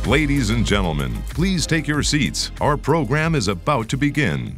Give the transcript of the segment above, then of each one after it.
Ladies and gentlemen, please take your seats. Our program is about to begin.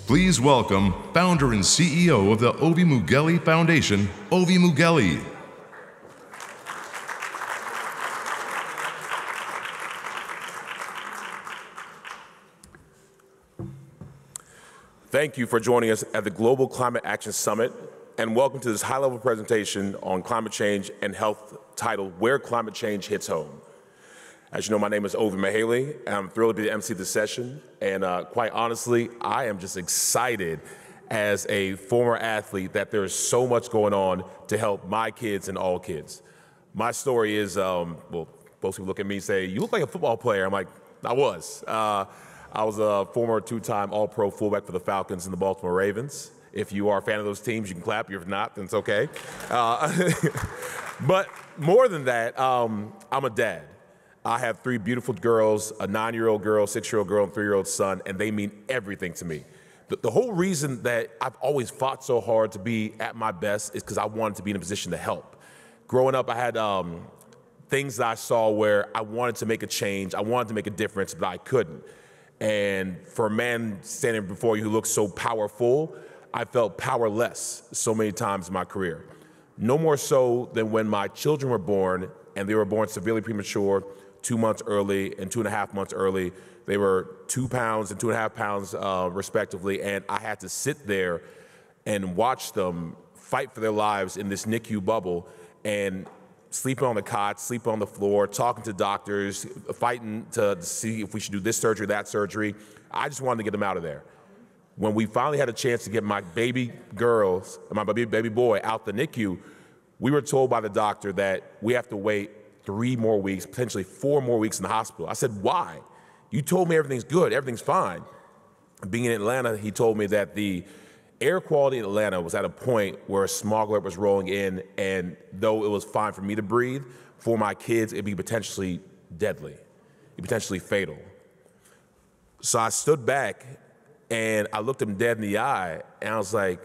Please welcome founder and CEO of the Ovi Mughelli Foundation, Ovi Mughelli. Thank you for joining us at the Global Climate Action Summit, and welcome to this high-level presentation on climate change and health titled Where Climate Change Hits Home. As you know, my name is Ovi Mughelli, and I'm thrilled to be the MC of this session. And quite honestly, I am just excited as a former athlete that there's so much going on to help my kids and all kids. My story is, well, most people look at me and say, you look like a football player. I'm like, I was. I was a former two-time All-Pro fullback for the Falcons and the Baltimore Ravens. If you are a fan of those teams, you can clap. If not, then it's okay. But more than that, I'm a dad. I have three beautiful girls, a 9-year-old girl, 6-year-old girl, and 3-year-old son, and they mean everything to me. The whole reason that I've always fought so hard to be at my best is because I wanted to be in a position to help. Growing up, I had things that I saw where I wanted to make a change, I wanted to make a difference, but I couldn't. And for a man standing before you who looks so powerful, I felt powerless so many times in my career. No more so than when my children were born, and they were born severely premature, 2 months early and 2.5 months early. They were 2 pounds and 2.5 pounds respectively, and I had to sit there and watch them fight for their lives in this NICU bubble and sleeping on the cot, sleeping on the floor, talking to doctors, fighting to see if we should do this surgery, that surgery. I just wanted to get them out of there. When we finally had a chance to get my baby girls, my baby boy out the NICU, we were told by the doctor that we have to wait 3 more weeks, potentially 4 more weeks in the hospital. I said, why? You told me everything's good, everything's fine. Being in Atlanta, he told me that the air quality in Atlanta was at a point where a smog alert was rolling in, and though it was fine for me to breathe, for my kids, it'd be potentially deadly, it'd be potentially fatal. So I stood back and I looked him dead in the eye, and I was like,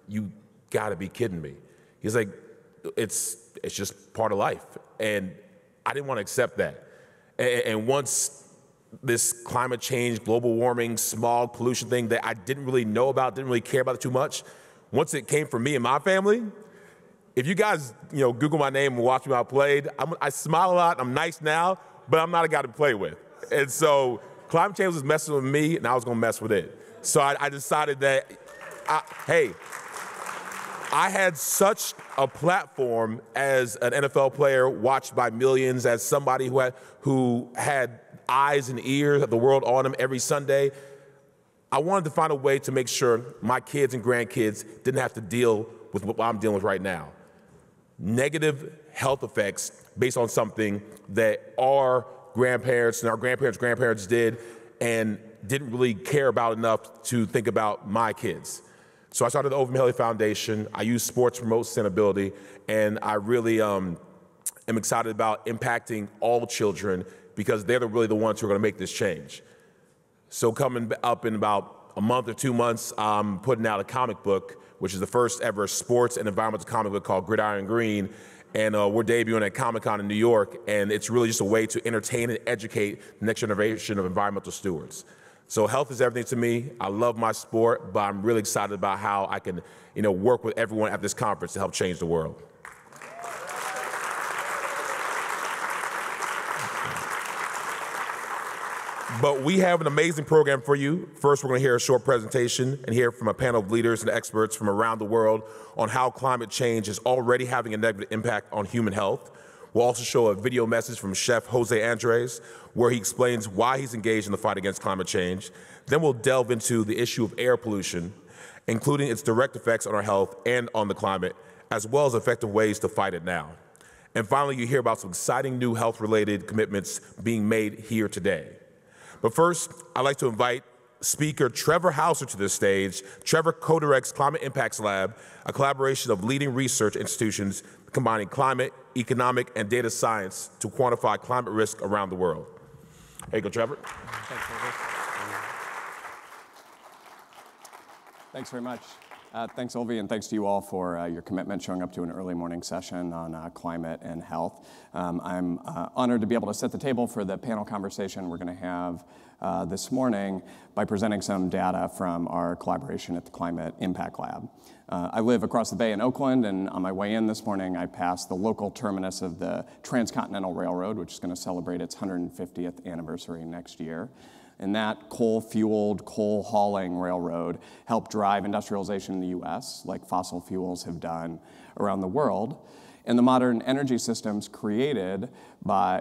you gotta be kidding me. He's like, it's just part of life. And I didn't want to accept that. And once this climate change, global warming, smog, pollution thing that I didn't really know about, didn't really care about it too much, once it came from me and my family, if you guys Google my name and watch me how I played, I smile a lot, I'm nice now, but I'm not a guy to play with. And so climate change was messing with me, and I was going to mess with it. So I decided that, I had such a platform as an NFL player, watched by millions, as somebody who had eyes and ears of the world on him every Sunday. I wanted to find a way to make sure my kids and grandkids didn't have to deal with what I'm dealing with right now. Negative health effects based on something that our grandparents and our grandparents did and didn't really care about enough to think about my kids. So I started the Ovi Mughelli Foundation. I use sports to promote sustainability, and I really am excited about impacting all children because they're really the ones who are going to make this change. So coming up in about a month or 2 months, I'm putting out a comic book, which is the first ever sports and environmental comic book called Gridiron Green, and we're debuting at Comic-Con in New York, and it's really just a way to entertain and educate the next generation of environmental stewards. So health is everything to me. I love my sport, but I'm really excited about how I can, work with everyone at this conference to help change the world. But we have an amazing program for you. First, we're going to hear a short presentation and hear from a panel of leaders and experts from around the world on how climate change is already having a negative impact on human health. We'll also show a video message from Chef Jose Andres, where he explains why he's engaged in the fight against climate change. Then we'll delve into the issue of air pollution, including its direct effects on our health and on the climate, as well as effective ways to fight it now. And finally, you hear about some exciting new health-related commitments being made here today. But first, I'd like to invite Speaker Trevor Hauser to the stage. Trevor co-directs Climate Impacts Lab, a collaboration of leading research institutions combining climate, economic, and data science to quantify climate risk around the world. Here you go, Trevor. Thanks, Thanks very much. Thanks, Olvi, and thanks to you all for your commitment showing up to an early morning session on climate and health. I'm honored to be able to set the table for the panel conversation we're going to have this morning by presenting some data from our collaboration at the Climate Impact Lab. I live across the bay in Oakland, and on my way in this morning, I passed the local terminus of the Transcontinental Railroad, which is going to celebrate its 150th anniversary next year. And that coal-fueled, coal-hauling railroad helped drive industrialization in the US, like fossil fuels have done around the world. And the modern energy systems created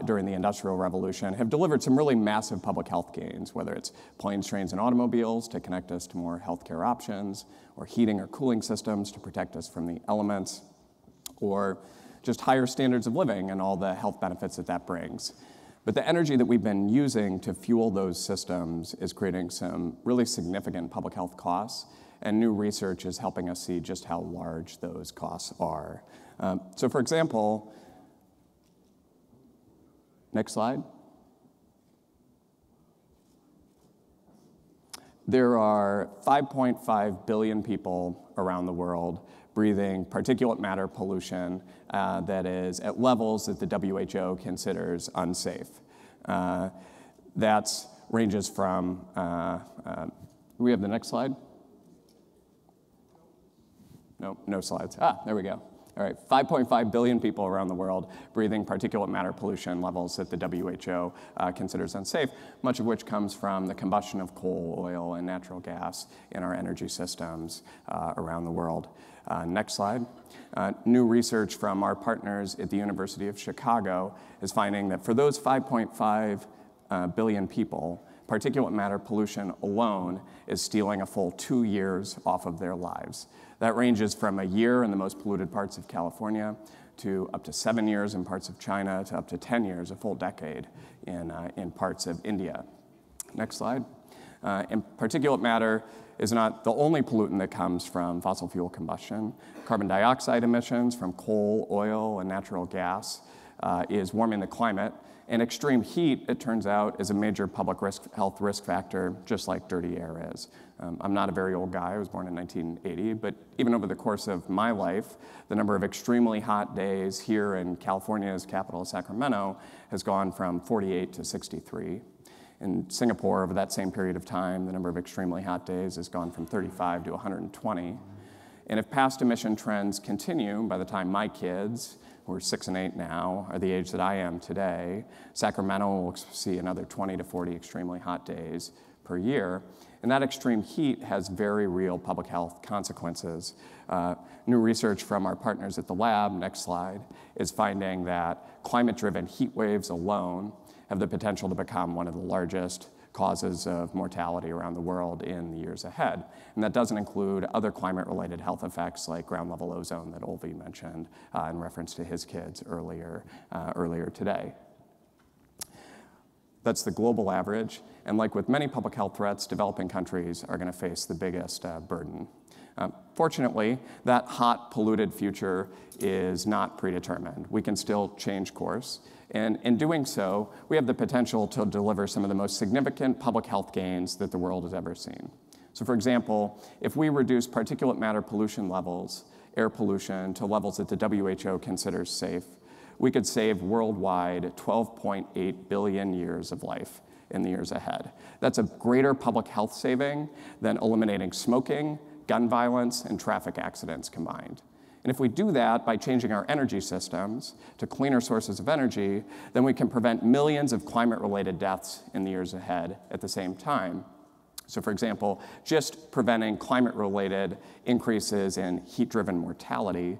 during the Industrial Revolution have delivered some really massive public health gains, whether it's planes, trains, and automobiles to connect us to more healthcare options, or heating or cooling systems to protect us from the elements, or just higher standards of living and all the health benefits that that brings. But the energy that we've been using to fuel those systems is creating some really significant public health costs, and new research is helping us see just how large those costs are. So for example, next slide. There are 5.5 billion people around the world breathing particulate matter pollution that is at levels that the WHO considers unsafe. That ranges from, we have the next slide? No slides. There we go. All right, 5.5 billion people around the world breathing particulate matter pollution levels that the WHO considers unsafe, much of which comes from the combustion of coal, oil, and natural gas in our energy systems around the world. Next slide. New research from our partners at the University of Chicago is finding that for those 5.5 billion people, particulate matter pollution alone is stealing a full 2 years off of their lives. That ranges from a year in the most polluted parts of California to up to 7 years in parts of China to up to 10 years, a full decade in parts of India. Next slide. And particulate matter is not the only pollutant that comes from fossil fuel combustion. Carbon dioxide emissions from coal, oil, and natural gas is warming the climate. And extreme heat, it turns out, is a major public health risk factor, just like dirty air is. I'm not a very old guy. I was born in 1980. But even over the course of my life, the number of extremely hot days here in California's capital, Sacramento, has gone from 48 to 63. In Singapore, over that same period of time, the number of extremely hot days has gone from 35 to 120. And if past emission trends continue, by the time my kids, who are 6 and 8 now, are the age that I am today, Sacramento will see another 20 to 40 extremely hot days per year. And that extreme heat has very real public health consequences. New research from our partners at the lab, next slide, is finding that climate-driven heat waves alone have the potential to become one of the largest causes of mortality around the world in the years ahead. And that doesn't include other climate-related health effects like ground-level ozone that Olvi mentioned in reference to his kids earlier today. That's the global average. And like with many public health threats, developing countries are going to face the biggest burden. Fortunately, that hot, polluted future is not predetermined. We can still change course. And in doing so, we have the potential to deliver some of the most significant public health gains that the world has ever seen. So for example, if we reduce particulate matter pollution levels, air pollution, to levels that the WHO considers safe, we could save worldwide 12.8 billion years of life in the years ahead. That's a greater public health saving than eliminating smoking, gun violence, and traffic accidents combined. And if we do that by changing our energy systems to cleaner sources of energy, then we can prevent millions of climate-related deaths in the years ahead at the same time. So for example, just preventing climate-related increases in heat-driven mortality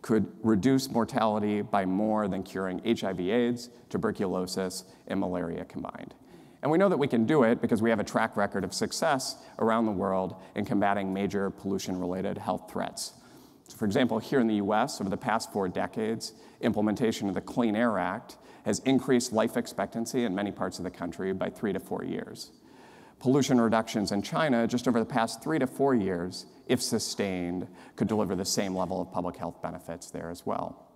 could reduce mortality by more than curing HIV/AIDS, tuberculosis, and malaria combined. And we know that we can do it because we have a track record of success around the world in combating major pollution-related health threats. So for example, here in the US, over the past 4 decades, implementation of the Clean Air Act has increased life expectancy in many parts of the country by 3 to 4 years. Pollution reductions in China, just over the past 3 to 4 years, if sustained, could deliver the same level of public health benefits there as well.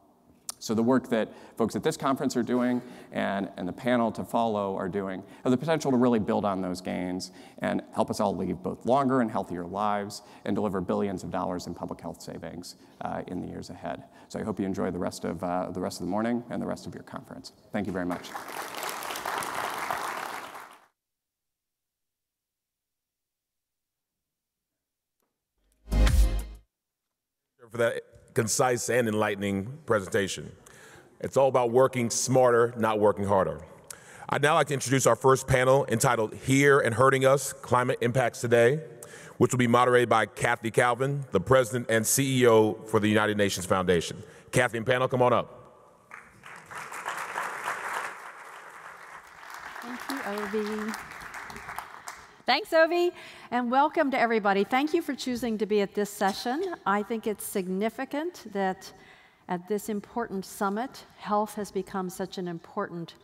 So the work that folks at this conference are doing and the panel to follow are doing have the potential to really build on those gains and help us all lead both longer and healthier lives and deliver billions of dollars in public health savings in the years ahead. So I hope you enjoy the rest of the morning and the rest of your conference. Thank you very much. For that concise and enlightening presentation. It's all about working smarter, not working harder. I'd now like to introduce our first panel entitled Here and Hurting Us, Climate Impacts Today, which will be moderated by Kathy Calvin, the President and CEO for the United Nations Foundation. Kathy and panel, come on up. Thank you, Ovi. Thanks, Ovi, and welcome to everybody. Thank you for choosing to be at this session. I think it's significant that at this important summit, health has become such an important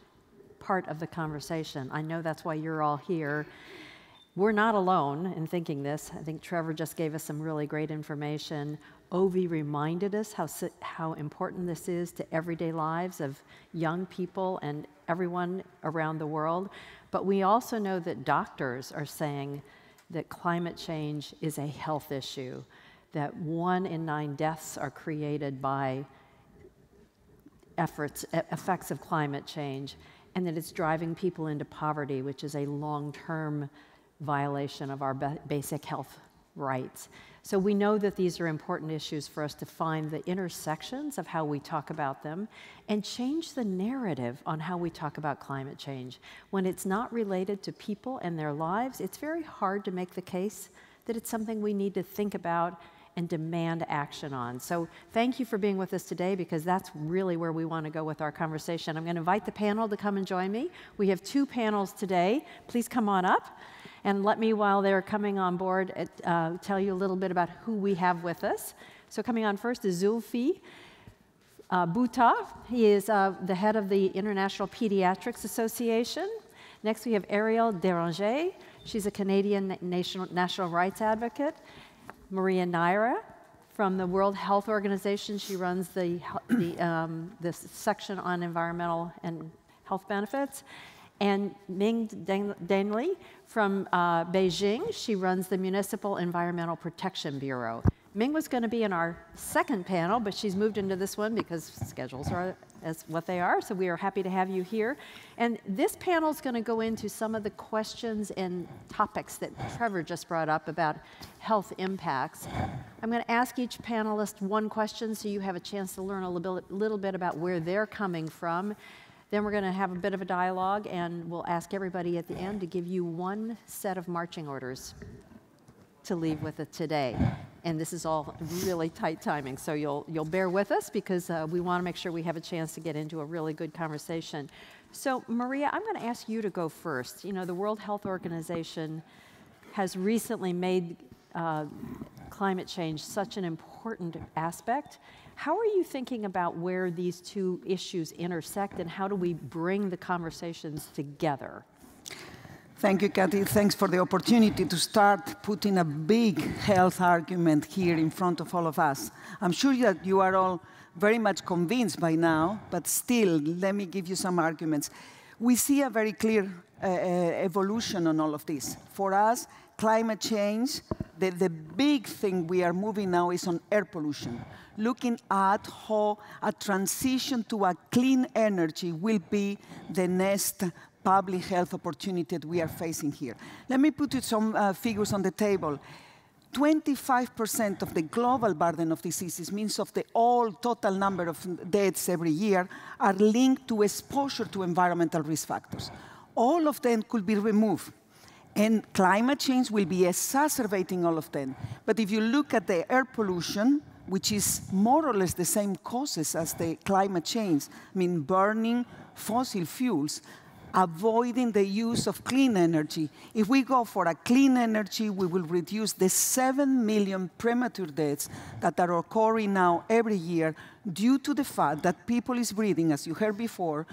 part of the conversation. I know that's why you're all here. We're not alone in thinking this. I think Trevor just gave us some really great information. Ovi reminded us how important this is to everyday lives of young people and everyone around the world. But we also know that doctors are saying that climate change is a health issue, that 1 in 9 deaths are created by effects of climate change, and that it's driving people into poverty, which is a long-term violation of our basic health rights. So we know that these are important issues for us to find the intersections of how we talk about them and change the narrative on how we talk about climate change. When it's not related to people and their lives, it's very hard to make the case that it's something we need to think about and demand action on. So thank you for being with us today, because that's really where we want to go with our conversation. I'm going to invite the panel to come and join me. We have 2 panels today. Please come on up. And let me, while they're coming on board, tell you a little bit about who we have with us. So coming on first is Zulfi Bhutta. He is the head of the International Pediatrics Association. Next, we have Arielle Deranger. She's a Canadian national rights advocate. Maria Naira from the World Health Organization. She runs the section on environmental and health benefits. And Ming Denli from Beijing. She runs the Municipal Environmental Protection Bureau. Ming was going to be in our second panel, but she's moved into this one because schedules are as what they are, so we are happy to have you here. And this panel is going to go into some of the questions and topics that Trevor just brought up about health impacts. I'm going to ask each panelist one question so you have a chance to learn a little bit about where they're coming from. Then we're going to have a bit of a dialogue, and we'll ask everybody at the end to give you one set of marching orders to leave with it today. And this is all really tight timing, so you'll bear with us, because we want to make sure we have a chance to get into a really good conversation. So Maria, I'm going to ask you to go first. You know, the World Health Organization has recently made climate change such an important aspect. How are you thinking about where these 2 issues intersect, and how do we bring the conversations together? Thank you, Kathy. Thanks for the opportunity to start putting a big health argument here in front of all of us. I'm sure that you are all very much convinced by now, but still, let me give you some arguments. We see a very clear evolution on all of this. For us, climate change, the big thing we are moving now is on air pollution, looking at how a transition to a clean energy will be the next public health opportunity that we are facing here. Let me put some figures on the table. 25% of the global burden of diseases, means of the all total number of deaths every year, are linked to exposure to environmental risk factors. All of them could be removed. And climate change will be exacerbating all of them. But if you look at the air pollution, which is more or less the same causes as the climate change, I mean, burning fossil fuels, avoiding the use of clean energy. If we go for a clean energy, we will reduce the 7 million premature deaths that are occurring now every year due to the fact that people is breathing, as you heard before,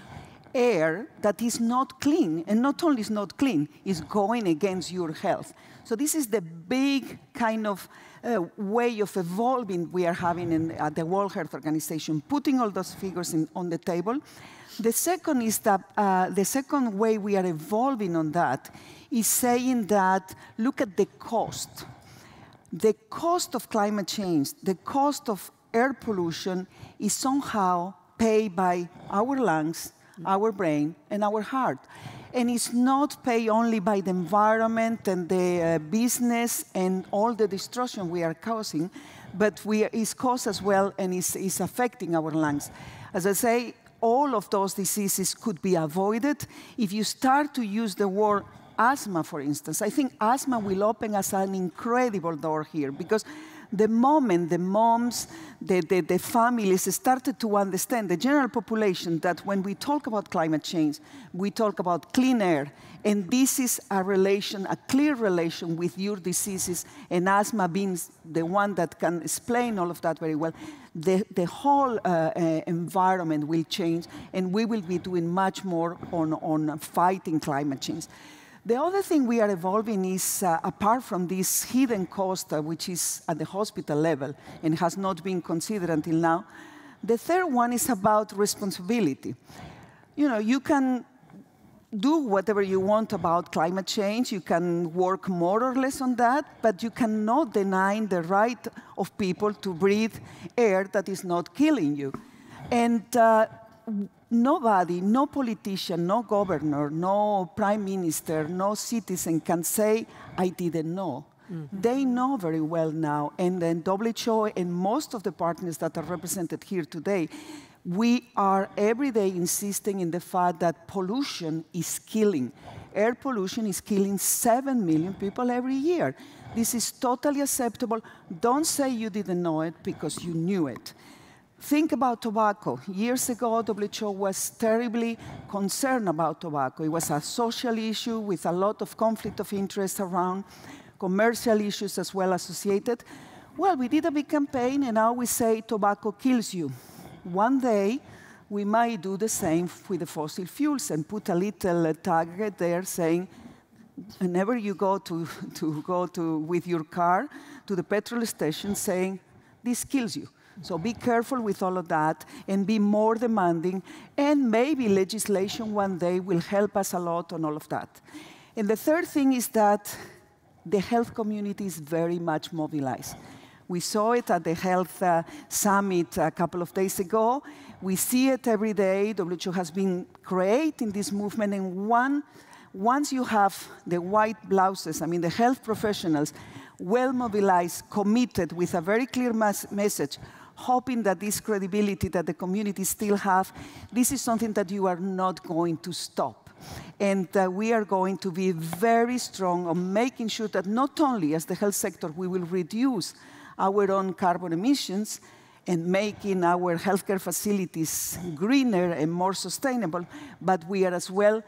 air that is not clean, and not only is not clean, is going against your health. So this is the big kind of way of evolving we are having at the World Health Organization, putting all those figures on the table. The second is that the second way we are evolving on that is saying that, look at the cost. The cost of climate change, the cost of air pollution is somehow paid by our lungs, our brain, and our heart. And it's not paid only by the environment and the business and all the destruction we are causing, but it's caused as well and is affecting our lungs. As I say, all of those diseases could be avoided if you start to use the word asthma, for instance. I think asthma will open us an incredible door here, because the moment the moms, the families started to understand, the general population, that when we talk about climate change, we talk about clean air, and this is a relation, a clear relation with your diseases, and asthma being the one that can explain all of that very well, the whole environment will change, and we will be doing much more on fighting climate change. The other thing we are evolving is, apart from this hidden cost, which is at the hospital level and has not been considered until now, the third one is about responsibility. You know, you can do whatever you want about climate change, you can work more or less on that, but you cannot deny the right of people to breathe air that is not killing you. And nobody, no politician, no governor, no prime minister, no citizen can say, I didn't know. Mm-hmm. They know very well now, and then WHO and most of the partners that are represented here today, we are every day insisting in the fact that pollution is killing. Air pollution is killing 7 million people every year. This is totally acceptable. Don't say you didn't know it, because you knew it. Think about tobacco. Years ago, WHO was terribly concerned about tobacco. It was a social issue with a lot of conflict of interest around, commercial issues as well associated. Well, we did a big campaign, and now we say tobacco kills you. One day, we might do the same with the fossil fuels and put a little tag there saying, whenever you go with your car to the petrol station, saying, this kills you. So be careful with all of that and be more demanding, and maybe legislation one day will help us a lot on all of that. And the third thing is that the health community is very much mobilized. We saw it at the Health Summit a couple of days ago. We see it every day. WHO has been creating this movement, and once you have the white blouses, I mean the health professionals, well mobilized, committed, with a very clear message, hoping that this credibility that the community still have, this is something that you are not going to stop. And we are going to be very strong on making sure that not only as the health sector we will reduce our own carbon emissions and making our healthcare facilities greener and more sustainable, but we are as well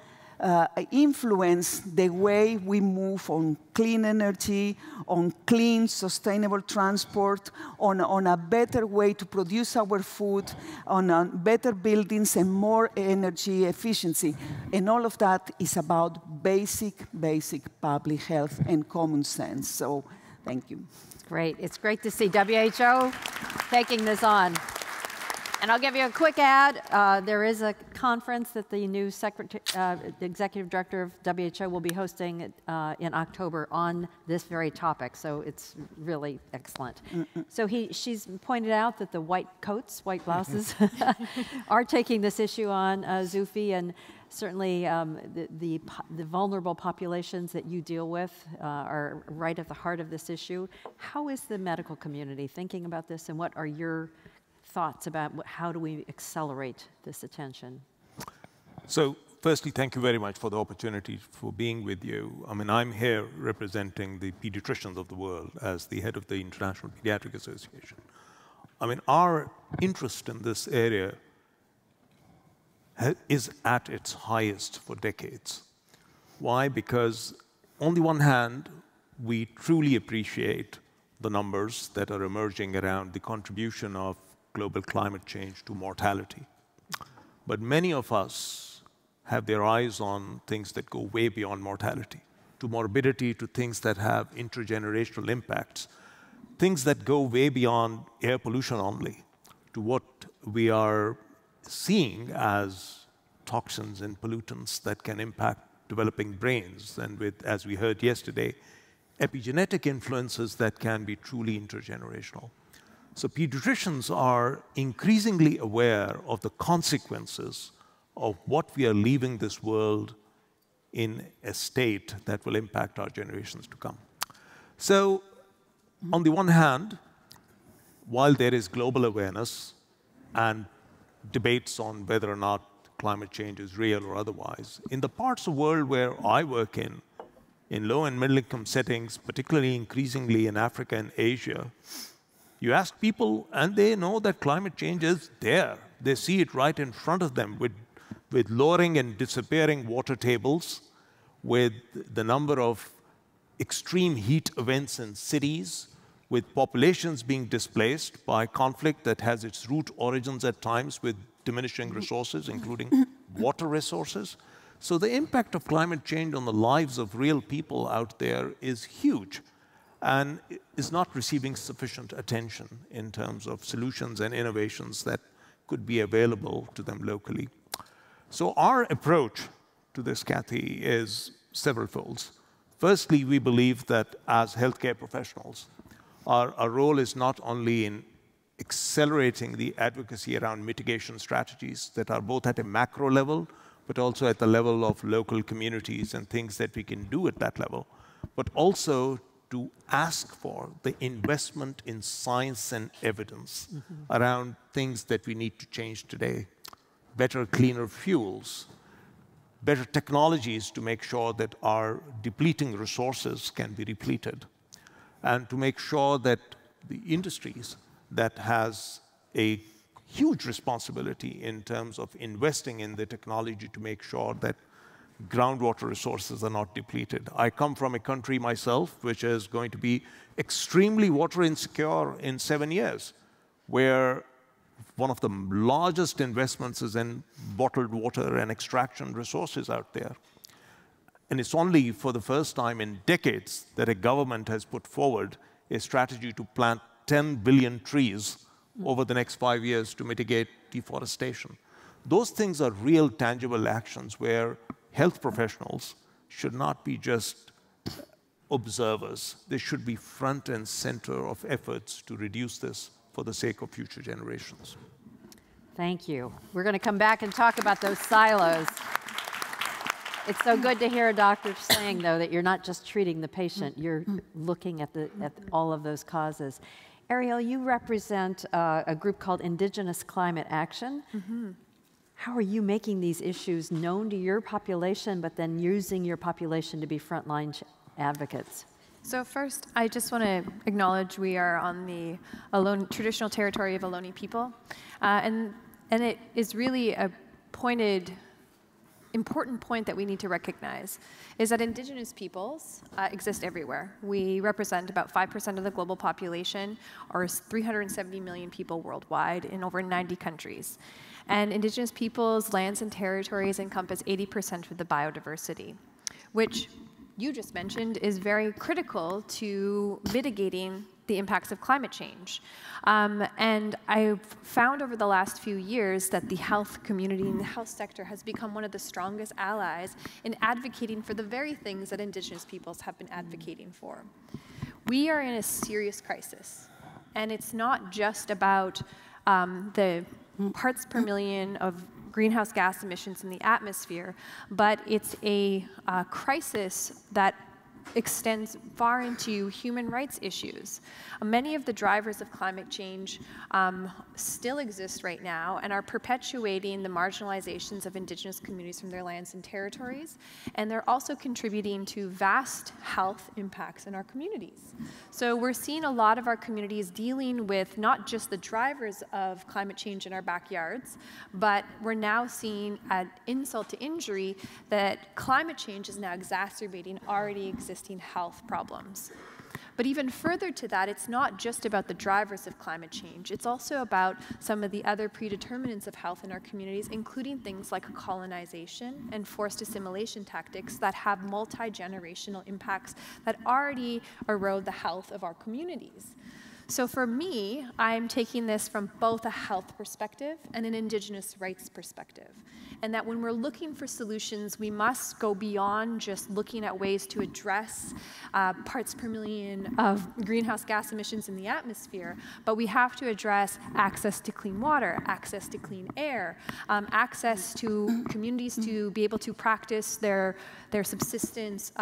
influence the way we move on clean energy, on clean, sustainable transport, on a better way to produce our food, on better buildings and more energy efficiency. And all of that is about basic public health and common sense. So, thank you. Great. It's great to see WHO taking this on. And I'll give you a quick ad. There is a conference that the new executive director of WHO will be hosting in October on this very topic. So it's really excellent. So she's pointed out that the white coats, white blouses, are taking this issue on, Zufi, and Certainly, the vulnerable populations that you deal with are right at the heart of this issue. How is the medical community thinking about this, and what are your thoughts about how do we accelerate this attention? So, firstly, thank you very much for the opportunity for being with you. I mean, I'm here representing the pediatricians of the world as the head of the International Pediatric Association. I mean, our interest in this area is at its highest for decades. Why? Because on the one hand, we truly appreciate the numbers that are emerging around the contribution of global climate change to mortality. But many of us have their eyes on things that go way beyond mortality, to morbidity, to things that have intergenerational impacts, things that go way beyond air pollution only, to what we are seeing as toxins and pollutants that can impact developing brains, and with, as we heard yesterday, epigenetic influences that can be truly intergenerational. So pediatricians are increasingly aware of the consequences of what we are leaving this world in a state that will impact our generations to come. So on the one hand, while there is global awareness and debates on whether or not climate change is real or otherwise, in the parts of the world where I work in low and middle income settings, particularly increasingly in Africa and Asia, you ask people and they know that climate change is there. They see it right in front of them with lowering and disappearing water tables, with the number of extreme heat events in cities, with populations being displaced by conflict that has its root origins at times with diminishing resources, including water resources. So the impact of climate change on the lives of real people out there is huge and is not receiving sufficient attention in terms of solutions and innovations that could be available to them locally. So our approach to this, Kathy, is several folds. Firstly, we believe that as healthcare professionals, our role is not only in accelerating the advocacy around mitigation strategies that are both at a macro level, but also at the level of local communities and things that we can do at that level, but also to ask for the investment in science and evidence around things that we need to change today. Better, cleaner fuels, better technologies to make sure that our depleting resources can be repleted, and to make sure that the industries that has a huge responsibility in terms of investing in the technology to make sure that groundwater resources are not depleted. I come from a country myself which is going to be extremely water insecure in 7 years, where one of the largest investments is in bottled water and extraction resources out there. And it's only for the first time in decades that a government has put forward a strategy to plant 10 billion trees over the next 5 years to mitigate deforestation. Those things are real, tangible actions where health professionals should not be just observers. They should be front and center of efforts to reduce this for the sake of future generations. Thank you. We're going to come back and talk about those silos. It's so good to hear a doctor saying, though, that you're not just treating the patient, you're looking at all of those causes. Ariel, you represent a group called Indigenous Climate Action. How are you making these issues known to your population, but then using your population to be frontline advocates? So first, I just want to acknowledge we are on the traditional territory of Ohlone people. And it is really a important point that we need to recognize, is that Indigenous peoples exist everywhere. We represent about 5% of the global population, or 370 million people worldwide in over 90 countries. And Indigenous peoples' lands and territories encompass 80% of the biodiversity, which you just mentioned is very critical to mitigating the impacts of climate change. And I've found over the last few years that the health community and the health sector has become one of the strongest allies in advocating for the very things that Indigenous peoples have been advocating for. We are in a serious crisis, and it's not just about the parts per million of greenhouse gas emissions in the atmosphere, but it's a crisis that extends far into human rights issues. Many of the drivers of climate change still exist right now and are perpetuating the marginalizations of indigenous communities from their lands and territories, and they're also contributing to vast health impacts in our communities. So we're seeing a lot of our communities dealing with not just the drivers of climate change in our backyards, but we're now seeing at insult to injury that climate change is now exacerbating already existing health problems. But even further to that, it's not just about the drivers of climate change. It's also about some of the other predeterminants of health in our communities, including things like colonization and forced assimilation tactics that have multi-generational impacts that already erode the health of our communities. So for me, I'm taking this from both a health perspective and an indigenous rights perspective. And that when we're looking for solutions, we must go beyond just looking at ways to address parts per million of greenhouse gas emissions in the atmosphere, but we have to address access to clean water, access to clean air, access to communities to be able to practice their subsistence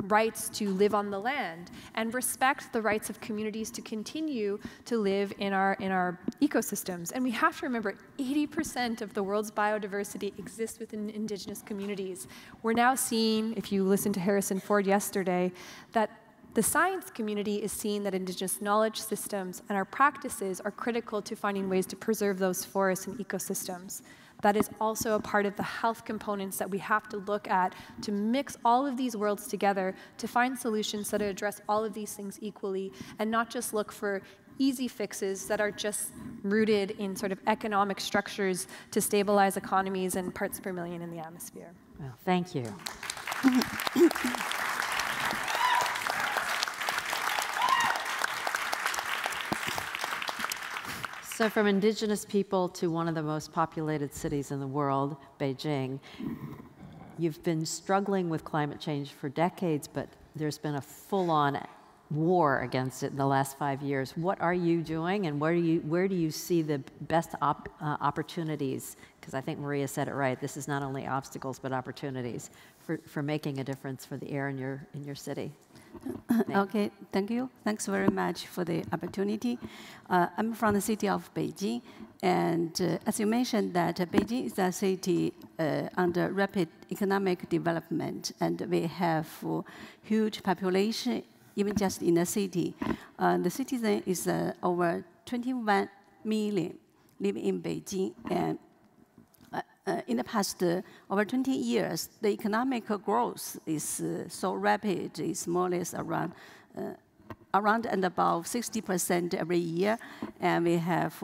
rights to live on the land, and respect the rights of communities to continue to live in our ecosystems. And we have to remember, 80% of the world's biodiversity exists within indigenous communities. We're now seeing, if you listened to Harrison Ford yesterday, that the science community is seeing that indigenous knowledge systems and our practices are critical to finding ways to preserve those forests and ecosystems. That is also a part of the health components that we have to look at to mix all of these worlds together to find solutions that address all of these things equally, and not just look for easy fixes that are just rooted in sort of economic structures to stabilize economies and parts per million in the atmosphere. Well, thank you. So from indigenous people to one of the most populated cities in the world, Beijing, you've been struggling with climate change for decades, but there's been a full-on war against it in the last 5 years. What are you doing, and where do you see the best opportunities? Because I think Maria said it right. This is not only obstacles, but opportunities for making a difference for the air in your city. Okay, thank you. Thanks very much for the opportunity. I'm from the city of Beijing, and as you mentioned, that Beijing is a city under rapid economic development, and we have huge population, even just in the city. The citizen is over 21 million living in Beijing, and in the past over 20 years, the economic growth is so rapid. It's more or less around and above 60% every year, and we have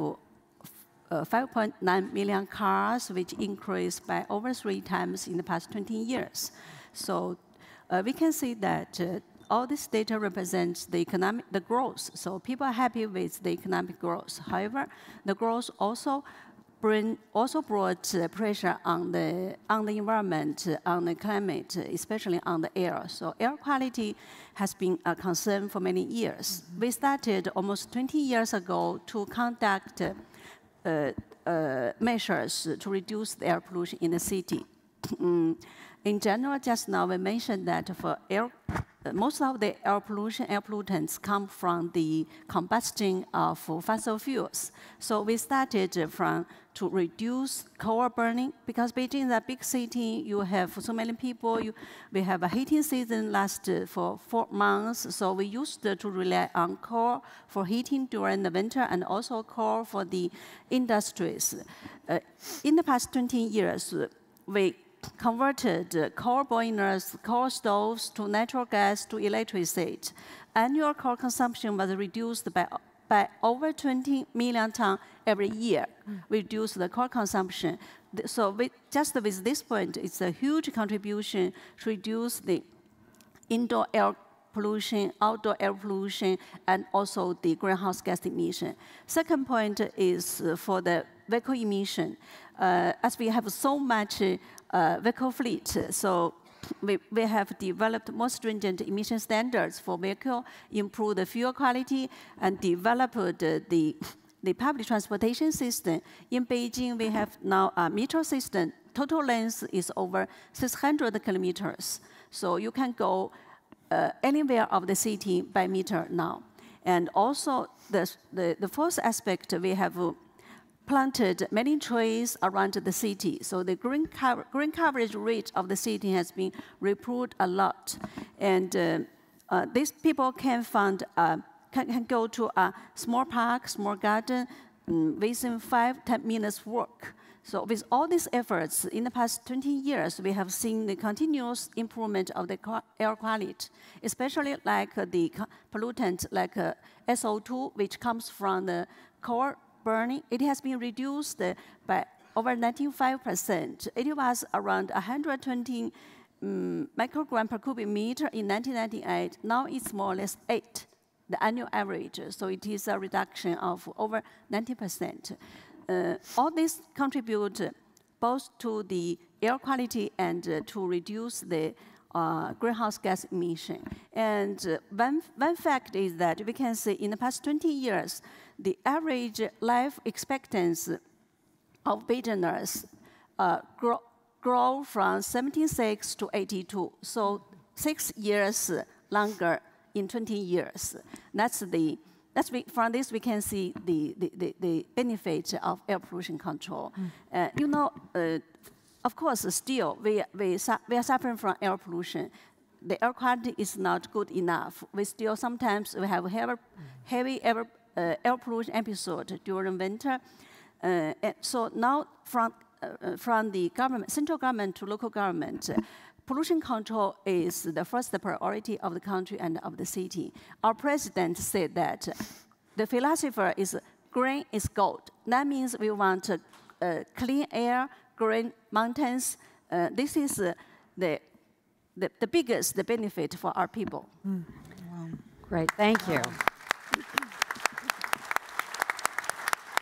5.9 million cars, which increased by over 3 times in the past 20 years. So we can see that all this data represents the growth. So people are happy with the economic growth. However, the growth also brought pressure on the environment, on the climate, especially on the air. So air quality has been a concern for many years. We started almost 20 years ago to conduct measures to reduce the air pollution in the city. In general, just now we mentioned that for most of the air pollutants come from the combustion of fossil fuels. So we started to reduce coal burning, because Beijing is a big city. You have so many people. We have a heating season lasted for 4 months. So we used to rely on coal for heating during the winter, and also coal for the industries. In the past 20 years, we converted coal boilers, coal stoves to natural gas to electricity. Annual coal consumption was reduced by over 20 million tons every year. Reduce the coal consumption. So just with this point, it's a huge contribution to reduce the indoor air pollution, outdoor air pollution, and also the greenhouse gas emission. Second point is for the vehicle emission. As we have so much vehicle fleet, so we have developed more stringent emission standards for vehicle, improved the fuel quality, and developed the the public transportation system. In Beijing, we have now a metro system. Total length is over 600 kilometers. So you can go anywhere of the city by meter now. And also, the fourth aspect, we have planted many trees around the city. So the green coverage rate of the city has been improved a lot. And these people can find, can go to a small park, small garden, within 5-10 minutes walk. So with all these efforts, in the past 20 years, we have seen the continuous improvement of the air quality, especially like the pollutant like SO2, which comes from the coal burning. It has been reduced by over 95%. It was around 120 microgram per cubic meter in 1998. Now it's more or less 8, the annual average. So it is a reduction of over 90%. All this contribute both to the air quality and to reduce the greenhouse gas emission. And one fact is that we can see in the past 20 years, the average life expectancy of Beijingers grow from 76 to 82. So 6 years longer in 20 years. From this, we can see the benefit of air pollution control. You know, of course, still, we are suffering from air pollution. The air quality is not good enough. We still sometimes we have heavy air pollution episode during winter. So now, from the government, central government to local government, pollution control is the first priority of the country and of the city. Our president said that the philosopher is green is gold. That means we want clean air, green mountains. This is the biggest benefit for our people. Wow. Great, thank you.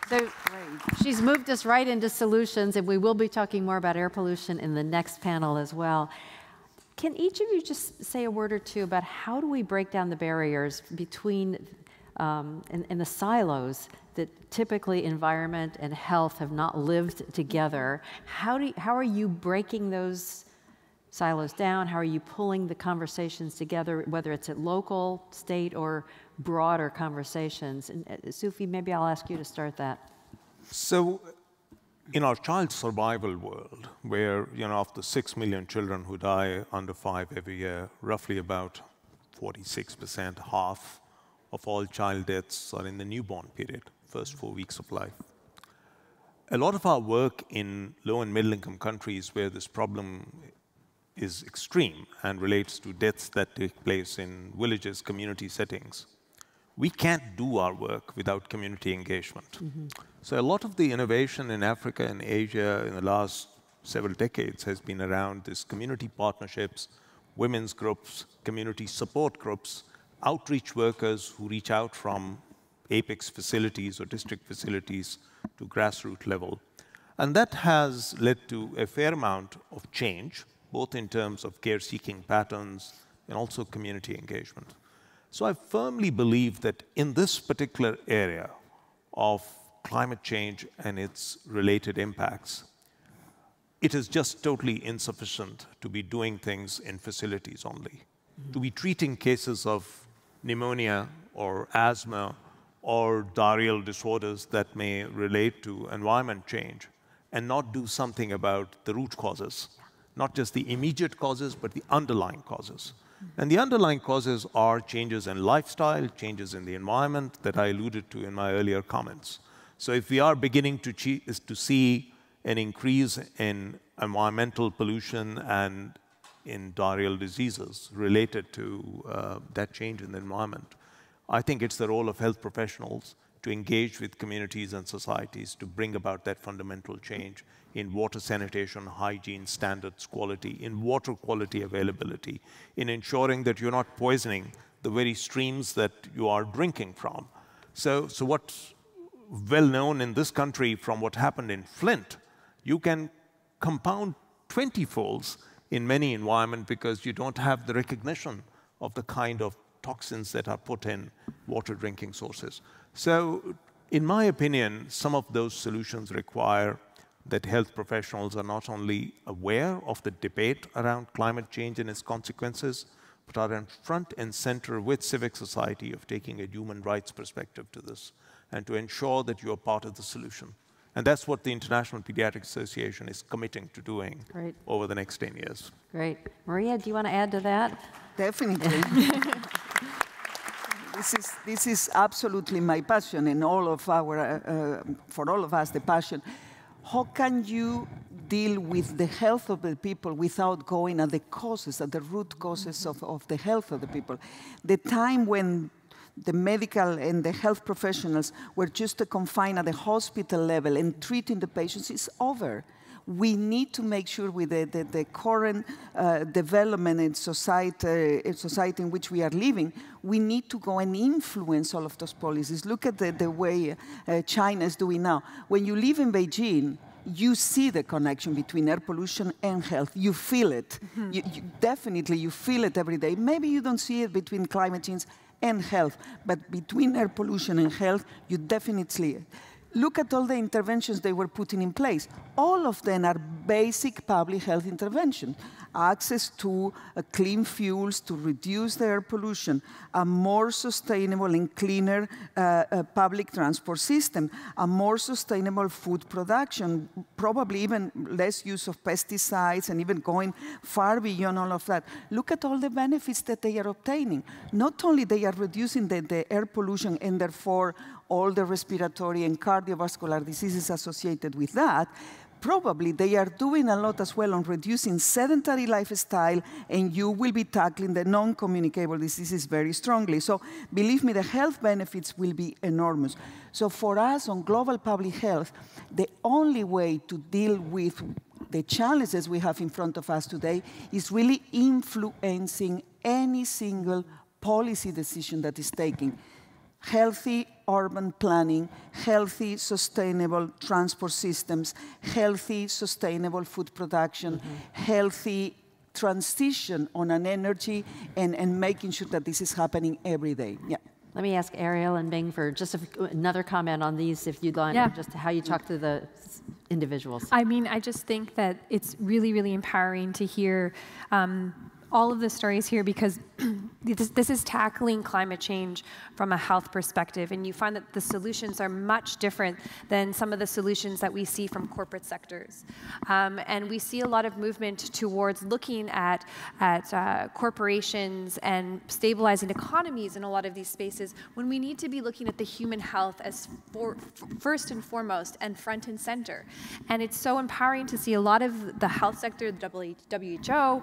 So she's moved us right into solutions, and we will be talking more about air pollution in the next panel as well. Can each of you just say a word or two about how do we break down the barriers between and the silos that typically environment and health have not lived together? How are you breaking those silos down? How are you pulling the conversations together, whether it's at local, state, or broader conversations? And Sufi, maybe I'll ask you to start that. So in our child survival world, where of the 6 million children who die under 5 every year, roughly about 46%, half of all child deaths are in the newborn period, first 4 weeks of life. A lot of our work in low and middle income countries where this problem is extreme and relates to deaths that take place in villages, community settings, we can't do our work without community engagement. Mm-hmm. So a lot of the innovation in Africa and Asia in the last several decades has been around these community partnerships, women's groups, community support groups, outreach workers who reach out from apex facilities or district facilities to grassroots level. And that has led to a fair amount of change, both in terms of care-seeking patterns and also community engagement. So I firmly believe that in this particular area of climate change and its related impacts, it is just totally insufficient to be doing things in facilities only. Mm-hmm. To be treating cases of pneumonia or asthma or diarrheal disorders that may relate to environment change and not do something about the root causes, not just the immediate causes, but the underlying causes. And the underlying causes are changes in lifestyle, changes in the environment that I alluded to in my earlier comments. So if we are beginning to see an increase in environmental pollution and in diarrheal diseases related to that change in the environment, I think it's the role of health professionals to engage with communities and societies to bring about that fundamental change in water sanitation, hygiene, standards, quality, in water quality availability, in ensuring that you're not poisoning the very streams that you are drinking from. So what's well known in this country from what happened in Flint, you can compound 20-folds in many environments because you don't have the recognition of the kind of toxins that are put in water drinking sources. So In my opinion, some of those solutions require that health professionals are not only aware of the debate around climate change and its consequences, but are in front and center with civic society of taking a human rights perspective to this and to ensure that you are part of the solution. And that's what the International Pediatric Association is committing to doing over the next 10 years. Great. Maria, do you want to add to that? Definitely. This is absolutely my passion, and all of our, for all of us, the passion. How can you deal with the health of the people without going at the causes, at the root causes of the health of the people? The time when the medical and the health professionals were just confined at the hospital level and treating the patients is over. We need to make sure with the current development in society in which we are living, we need to go and influence all of those policies. Look at the way China is doing now. When you live in Beijing, you see the connection between air pollution and health. You feel it. Definitely, you feel it every day. Maybe you don't see it between climate change and health, but between air pollution and health, you definitely. Look at all the interventions they were putting in place. All of them are basic public health interventions. Access to clean fuels to reduce the air pollution, a more sustainable and cleaner public transport system, a more sustainable food production, probably even less use of pesticides and even going far beyond all of that. Look at all the benefits that they are obtaining. Not only they are reducing the air pollution and therefore all the respiratory and cardiovascular diseases associated with that, probably they are doing a lot as well on reducing sedentary lifestyle, and you will be tackling the non-communicable diseases very strongly. So believe me, the health benefits will be enormous. So for us on global public health, the only way to deal with the challenges we have in front of us today is really influencing any single policy decision that is taken. Healthy urban planning, healthy, sustainable transport systems, healthy, sustainable food production, healthy transition on an energy, and making sure that this is happening every day. Yeah. Let me ask Ariel and Ming for just another comment on these, if you'd like, just how you talk to the individuals. I mean, I just think that it's really, really empowering to hear all of the stories here, because this is tackling climate change from a health perspective, and you find that the solutions are much different than some of the solutions that we see from corporate sectors. And we see a lot of movement towards looking at corporations and stabilizing economies in a lot of these spaces, when we need to be looking at the human health as first and foremost and front and center. And it's so empowering to see a lot of the health sector, the WHO,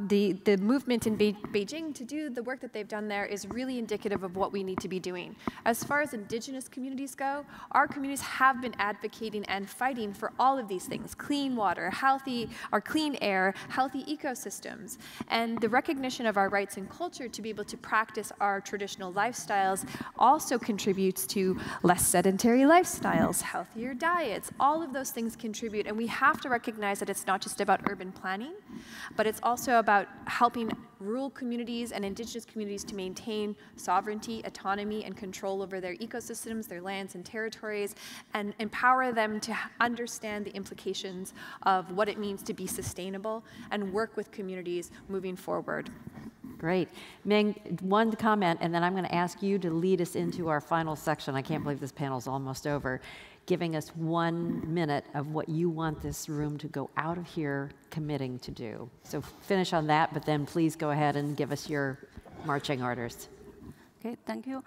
the movement in Beijing to do the work that they've done there is really indicative of what we need to be doing. As far as indigenous communities go, our communities have been advocating and fighting for all of these things: clean water, healthy or clean air, healthy ecosystems. And the recognition of our rights and culture to be able to practice our traditional lifestyles also contributes to less sedentary lifestyles, healthier diets. All of those things contribute, and we have to recognize that it's not just about urban planning, but it's also about helping rural communities and indigenous communities to maintain sovereignty, autonomy, and control over their ecosystems, their lands and territories, and empower them to understand the implications of what it means to be sustainable and work with communities moving forward. Great. Ming, one comment, and then I'm going to ask you to lead us into our final section. I can't believe this panel's almost over. Giving us 1 minute of what you want this room to go out of here committing to do. So finish on that, but then please go ahead and give us your marching orders. Okay, thank you.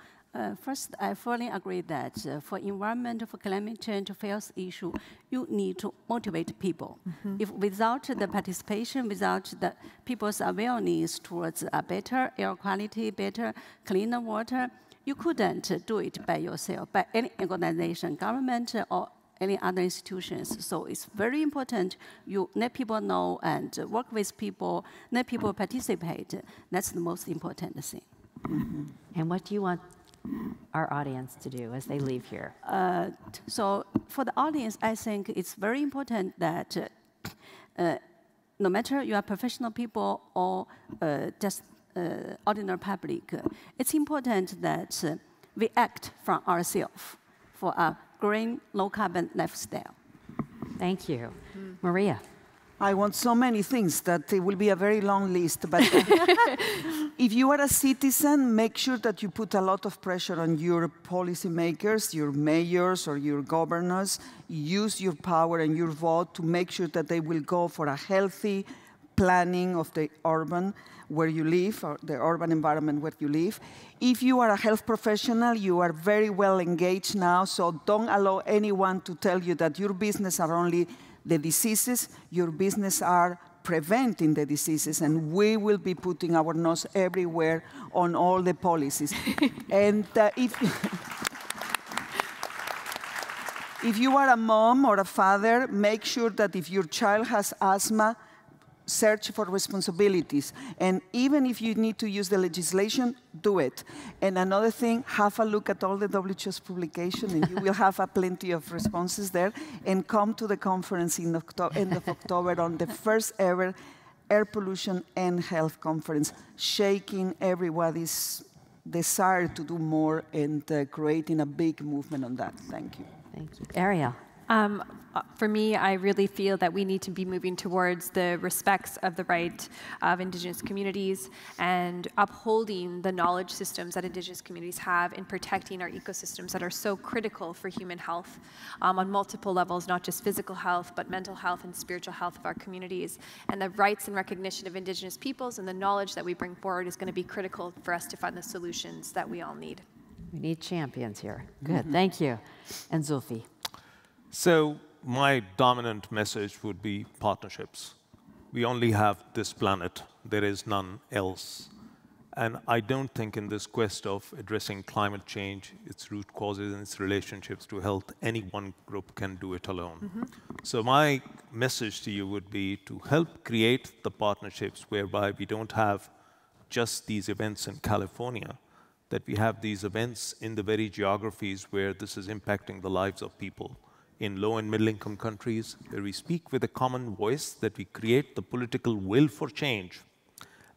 First, I fully agree that for environment, for climate change, for health issue, you need to motivate people. If without the participation, without the people's awareness towards a better air quality, better cleaner water, you couldn't do it by yourself, by any organization, government, or any other institutions. So it's very important you let people know and work with people, let people participate. That's the most important thing. And what do you want our audience to do as they leave here? So for the audience, I think it's very important that no matter you are professional people or just ordinary public, it's important that we act from ourselves. for a green, low-carbon lifestyle. Thank you. Maria. I want so many things that it will be a very long list, but if you are a citizen, make sure that you put a lot of pressure on your policymakers, your mayors or your governors. Use your power and your vote to make sure that they will go for a healthy planning of the urban where you live, or the urban environment where you live. If you are a health professional, you are very well engaged now, so don't allow anyone to tell you that your business are only the diseases. Your business are preventing the diseases, and we will be putting our nose everywhere on all the policies. And if you are a mom or a father, make sure that if your child has asthma, search for responsibilities. And even if you need to use the legislation, do it. And another thing, have a look at all the WHO's publications, and you will have plenty of responses there. And come to the conference in end of October on the first ever Air Pollution and Health Conference, shaking everybody's desire to do more and creating a big movement on that. Thank you. Thank you. Ariel. For me, I really feel that we need to be moving towards the respects of the right of Indigenous communities and upholding the knowledge systems that Indigenous communities have in protecting our ecosystems that are so critical for human health on multiple levels, not just physical health, but mental health and spiritual health of our communities. And the rights and recognition of Indigenous peoples and the knowledge that we bring forward is going to be critical for us to find the solutions that we all need. We need champions here. Good, thank you. And Zulfi. So my dominant message would be partnerships. We only have this planet. There is none else. And I don't think in this quest of addressing climate change, its root causes and its relationships to health, any one group can do it alone. So my message to you would be to help create the partnerships whereby we don't have just these events in California, that we have these events in the very geographies where this is impacting the lives of people. In low and middle income countries, where we speak with a common voice, that we create the political will for change,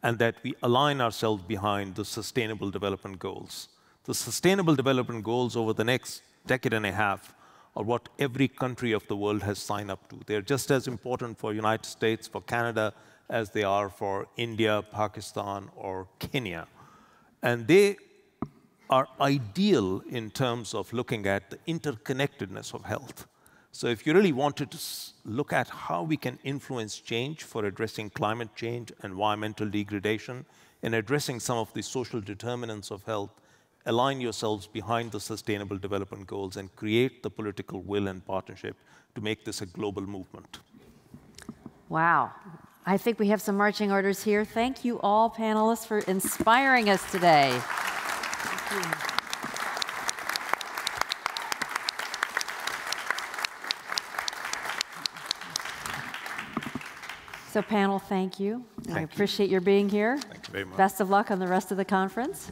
and that we align ourselves behind the Sustainable Development Goals. The Sustainable Development Goals over the next decade and a half are what every country of the world has signed up to. They're just as important for the United States, for Canada, as they are for India, Pakistan, or Kenya. And they are ideal in terms of looking at the interconnectedness of health. So if you really wanted to look at how we can influence change for addressing climate change, environmental degradation, and addressing some of the social determinants of health, align yourselves behind the Sustainable Development Goals and create the political will and partnership to make this a global movement. Wow. I think we have some marching orders here. Thank you all, panelists, for inspiring us today. Thank you. So panel, thank you. I appreciate your being here. Thank you very much. Best of luck on the rest of the conference.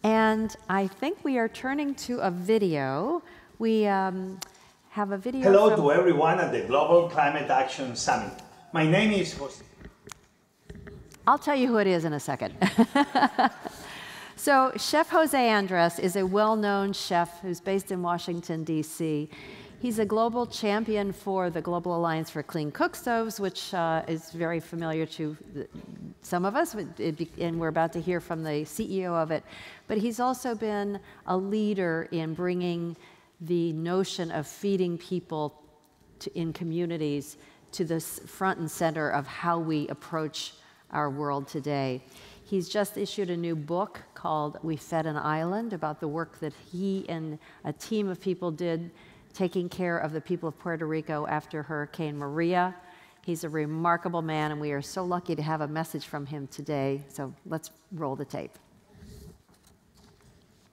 And I think we are turning to a video. We have a video. Hello to everyone at the Global Climate Action Summit. My name is Jose. I'll tell you who it is in a second. So Chef Jose Andres is a well-known chef who's based in Washington, D.C. He's a global champion for the Global Alliance for Clean Cook Stoves, which is very familiar to some of us, and we're about to hear from the CEO of it. But he's also been a leader in bringing the notion of feeding people in communities to the front and center of how we approach our world today. He's just issued a new book called We Fed an Island, about the work that he and a team of people did taking care of the people of Puerto Rico after Hurricane Maria. He's a remarkable man, and we are so lucky to have a message from him today. So let's roll the tape.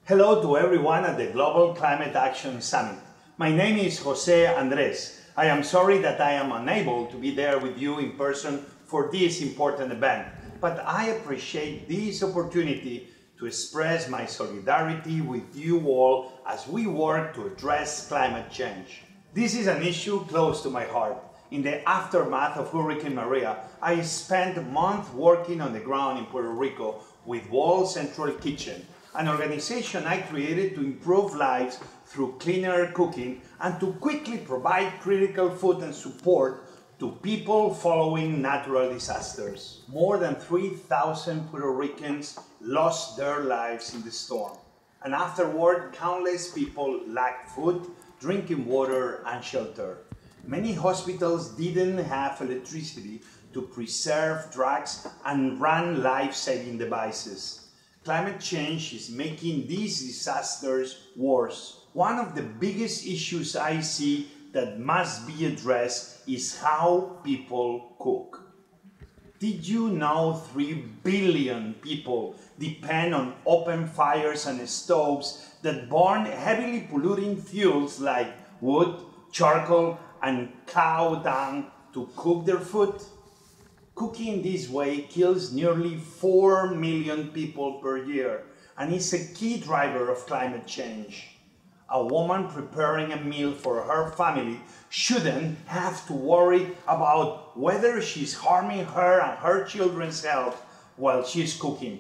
Hello to everyone at the Global Climate Action Summit. My name is Jose Andres. I am sorry that I am unable to be there with you in person for this important event, but I appreciate this opportunity to express my solidarity with you all as we work to address climate change. This is an issue close to my heart. In the aftermath of Hurricane Maria, I spent months working on the ground in Puerto Rico with World Central Kitchen, an organization I created to improve lives through cleaner cooking and to quickly provide critical food and support to people following natural disasters. More than 3,000 Puerto Ricans lost their lives in the storm. And afterward, countless people lacked food, drinking water, and shelter. Many hospitals didn't have electricity to preserve drugs and run life-saving devices. Climate change is making these disasters worse. One of the biggest issues I see that must be addressed is how people cook. Did you know 3 billion people depend on open fires and stoves that burn heavily polluting fuels like wood, charcoal, and cow dung to cook their food? Cooking this way kills nearly 4 million people per year and is a key driver of climate change. A woman preparing a meal for her family shouldn't have to worry about whether she's harming her and her children's health while she's cooking.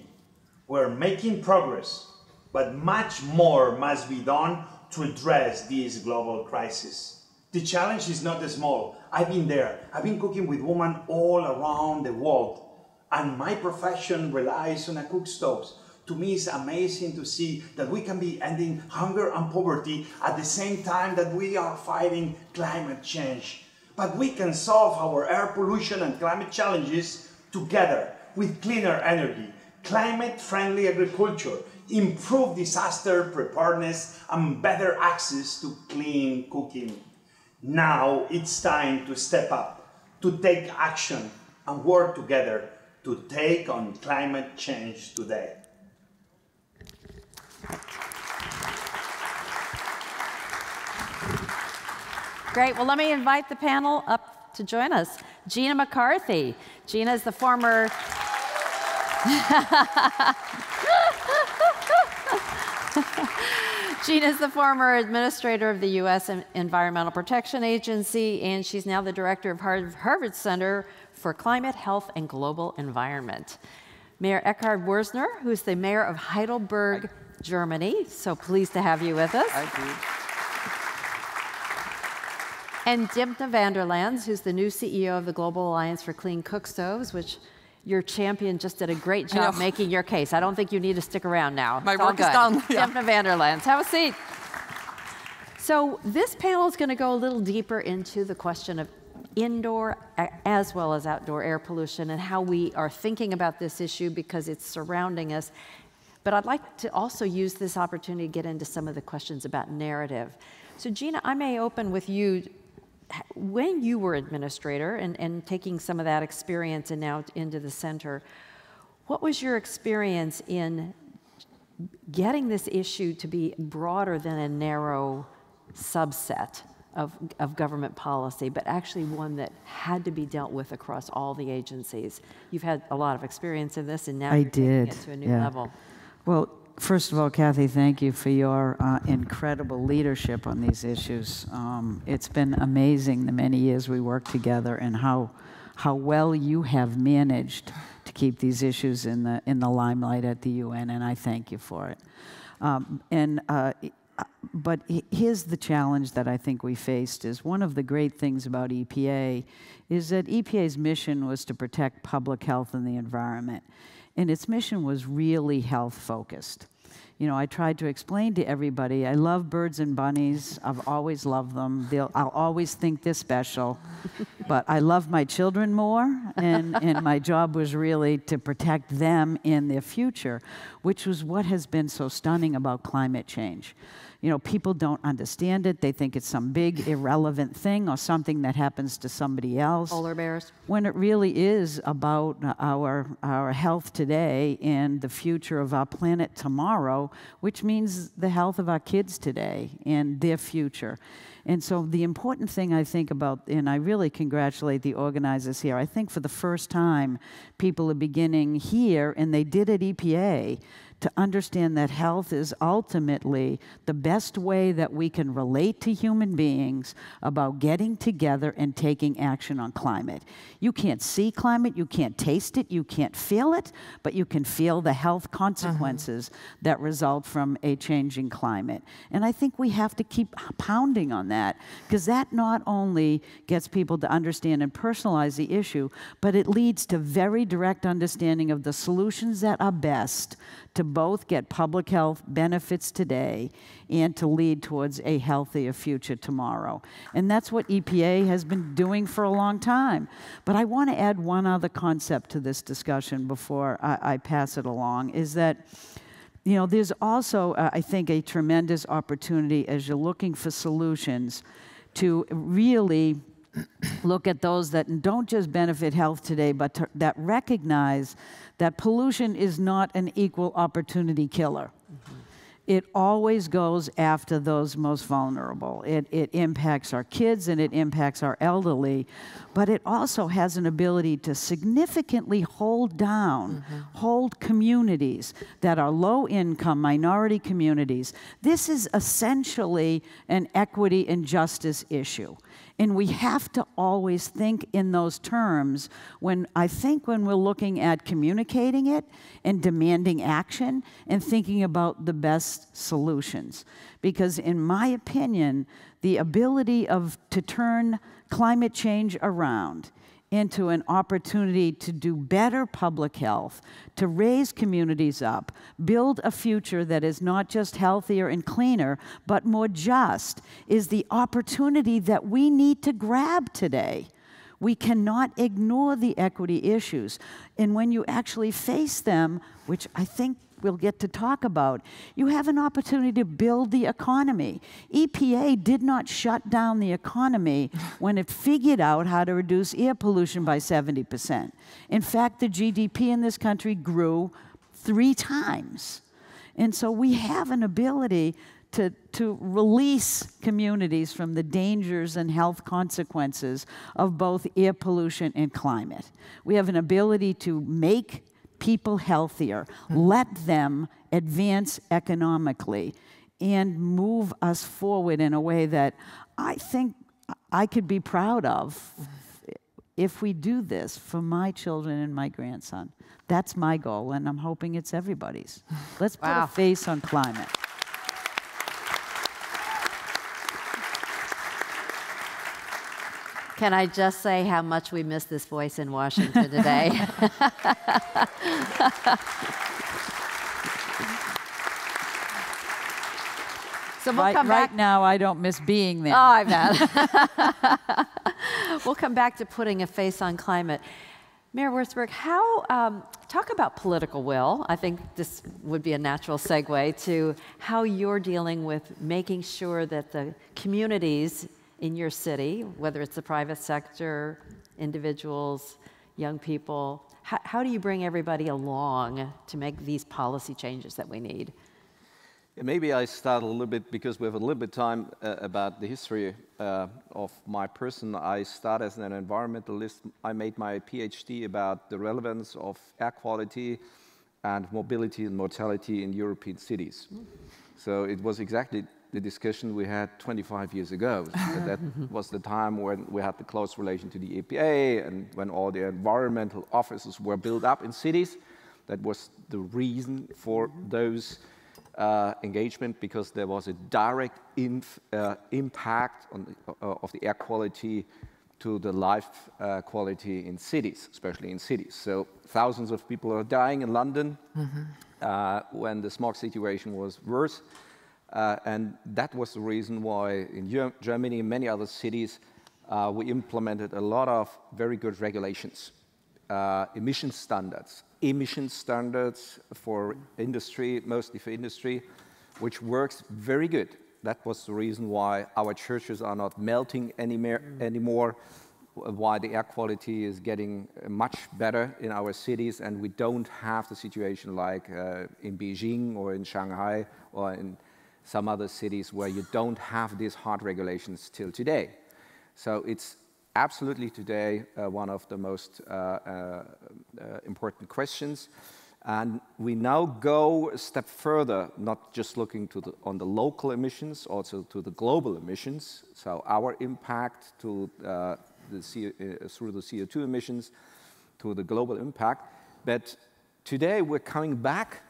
We're making progress, but much more must be done to address this global crisis. The challenge is not small. I've been there. I've been cooking with women all around the world, and my profession relies on cook stoves. To me, it's amazing to see that we can be ending hunger and poverty at the same time that we are fighting climate change. But we can solve our air pollution and climate challenges together with cleaner energy, climate-friendly agriculture, improved disaster preparedness, and better access to clean cooking. Now it's time to step up, to take action, and work together to take on climate change today. Great. Well, let me invite the panel up to join us. Gina McCarthy. Gina is the former... Gina is the former administrator of the U.S. Environmental Protection Agency, and she's now the director of Harvard Center for Climate, Health, and Global Environment. Mayor Eckhard Wurzner, who's the mayor of Heidelberg, Germany. So pleased to have you with us. Thank you. And Dibna van der Lans, who's the new CEO of the Global Alliance for Clean Cook Stoves, which your champion just did a great job making your case. I don't think you need to stick around now. My work is done. Yeah. Dibna van der Lans, have a seat. So this panel is going to go a little deeper into the question of indoor as well as outdoor air pollution and how we are thinking about this issue because it's surrounding us. But I'd like to also use this opportunity to get into some of the questions about narrative. So Gina, I may open with you. When you were administrator and taking some of that experience and now into the center, what was your experience in getting this issue to be broader than a narrow subset of government policy, but actually one that had to be dealt with across all the agencies? You've had a lot of experience in this, and now you're taking it to a new level. Well, first of all, Kathy, thank you for your incredible leadership on these issues. It's been amazing the many years we worked together and how well you have managed to keep these issues in the limelight at the UN, and I thank you for it. But here's the challenge that I think we faced is one of the great things about EPA is that EPA's mission was to protect public health and the environment. And its mission was really health-focused. You know, I tried to explain to everybody, I love birds and bunnies. I've always loved them. I'll always think they're special. But I love my children more, and my job was really to protect them and their future, which was what has been so stunning about climate change. You know, people don't understand it. They think it's some big, irrelevant thing or something that happens to somebody else. Polar bears. When it really is about our health today and the future of our planet tomorrow, which means the health of our kids today and their future. And so the important thing I think about, and I really congratulate the organizers here, I think for the first time people are beginning here, and they did at EPA, to understand that health is ultimately the best way that we can relate to human beings about getting together and taking action on climate. You can't see climate, you can't taste it, you can't feel it, but you can feel the health consequences that result from a changing climate. And I think we have to keep pounding on that, because that not only gets people to understand and personalize the issue, but it leads to very direct understanding of the solutions that are best to both get public health benefits today and to lead towards a healthier future tomorrow. And that's what EPA has been doing for a long time. But I want to add one other concept to this discussion before I pass it along, is that there's also, I think, a tremendous opportunity as you're looking for solutions to really look at those that don't just benefit health today, but that recognize that pollution is not an equal opportunity killer. It always goes after those most vulnerable. It impacts our kids and it impacts our elderly, but it also has an ability to significantly hold down, hold communities that are low-income, minority communities. This is essentially an equity and justice issue. And we have to always think in those terms when we're looking at communicating it and demanding action and thinking about the best solutions. Because in my opinion, the ability to turn climate change around into an opportunity to do better public health, to raise communities up, build a future that is not just healthier and cleaner, but more just, is the opportunity that we need to grab today. We cannot ignore the equity issues. And when you actually face them, which I think we'll get to talk about, you have an opportunity to build the economy. EPA did not shut down the economy when it figured out how to reduce air pollution by 70%. In fact, the GDP in this country grew 3 times. And so we have an ability to release communities from the dangers and health consequences of both air pollution and climate. We have an ability to make people healthier, let them advance economically, and move us forward in a way that I think I could be proud of if we do this for my children and my grandson. That's my goal, and I'm hoping it's everybody's. Let's put a face on climate. Can I just say how much we miss this voice in Washington today? So we'll come back. Right now, I don't miss being there. Oh, I bet. We'll come back to putting a face on climate. Mayor Wurzburg, talk about political will. I think this would be a natural segue to how you're dealing with making sure that the communities in your city, whether it's the private sector, individuals, young people, how do you bring everybody along to make these policy changes that we need? Yeah, maybe I start a little bit, because we have a little bit of time about the history of my person. I started as an environmentalist. I made my PhD about the relevance of air quality and mobility and mortality in European cities. So it was exactly the discussion we had 25 years ago. That was the time when we had the close relation to the EPA and when all the environmental offices were built up in cities. That was the reason for those engagement, because there was a direct impact of the air quality to the life quality in cities, especially in cities. So thousands of people are dying in London when the smog situation was worse. And that was the reason why in Germany and many other cities we implemented a lot of very good regulations, emission standards for industry, mostly for industry, which works very good. That was the reason why our churches are not melting anymore, why the air quality is getting much better in our cities, and we don't have the situation like in Beijing or in Shanghai or in some other cities where you don't have these hard regulations till today. So it's absolutely today one of the most important questions. And we now go a step further, not just looking on the local emissions, also to the global emissions. So our impact to through the CO2 emissions, to the global impact. But today we're coming back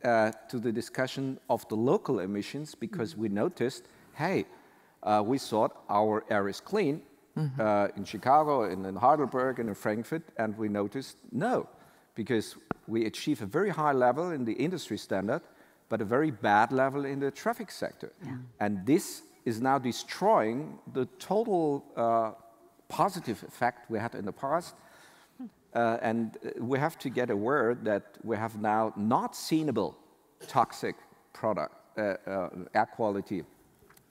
to the discussion of the local emissions because we noticed, hey, we thought our air is clean in Chicago, in Heidelberg, and in Frankfurt, and we noticed no, because we achieve a very high level in the industry standard, but a very bad level in the traffic sector. Yeah. And this is now destroying the total positive effect we had in the past. And we have to get aware that we have now not seenable toxic product, air quality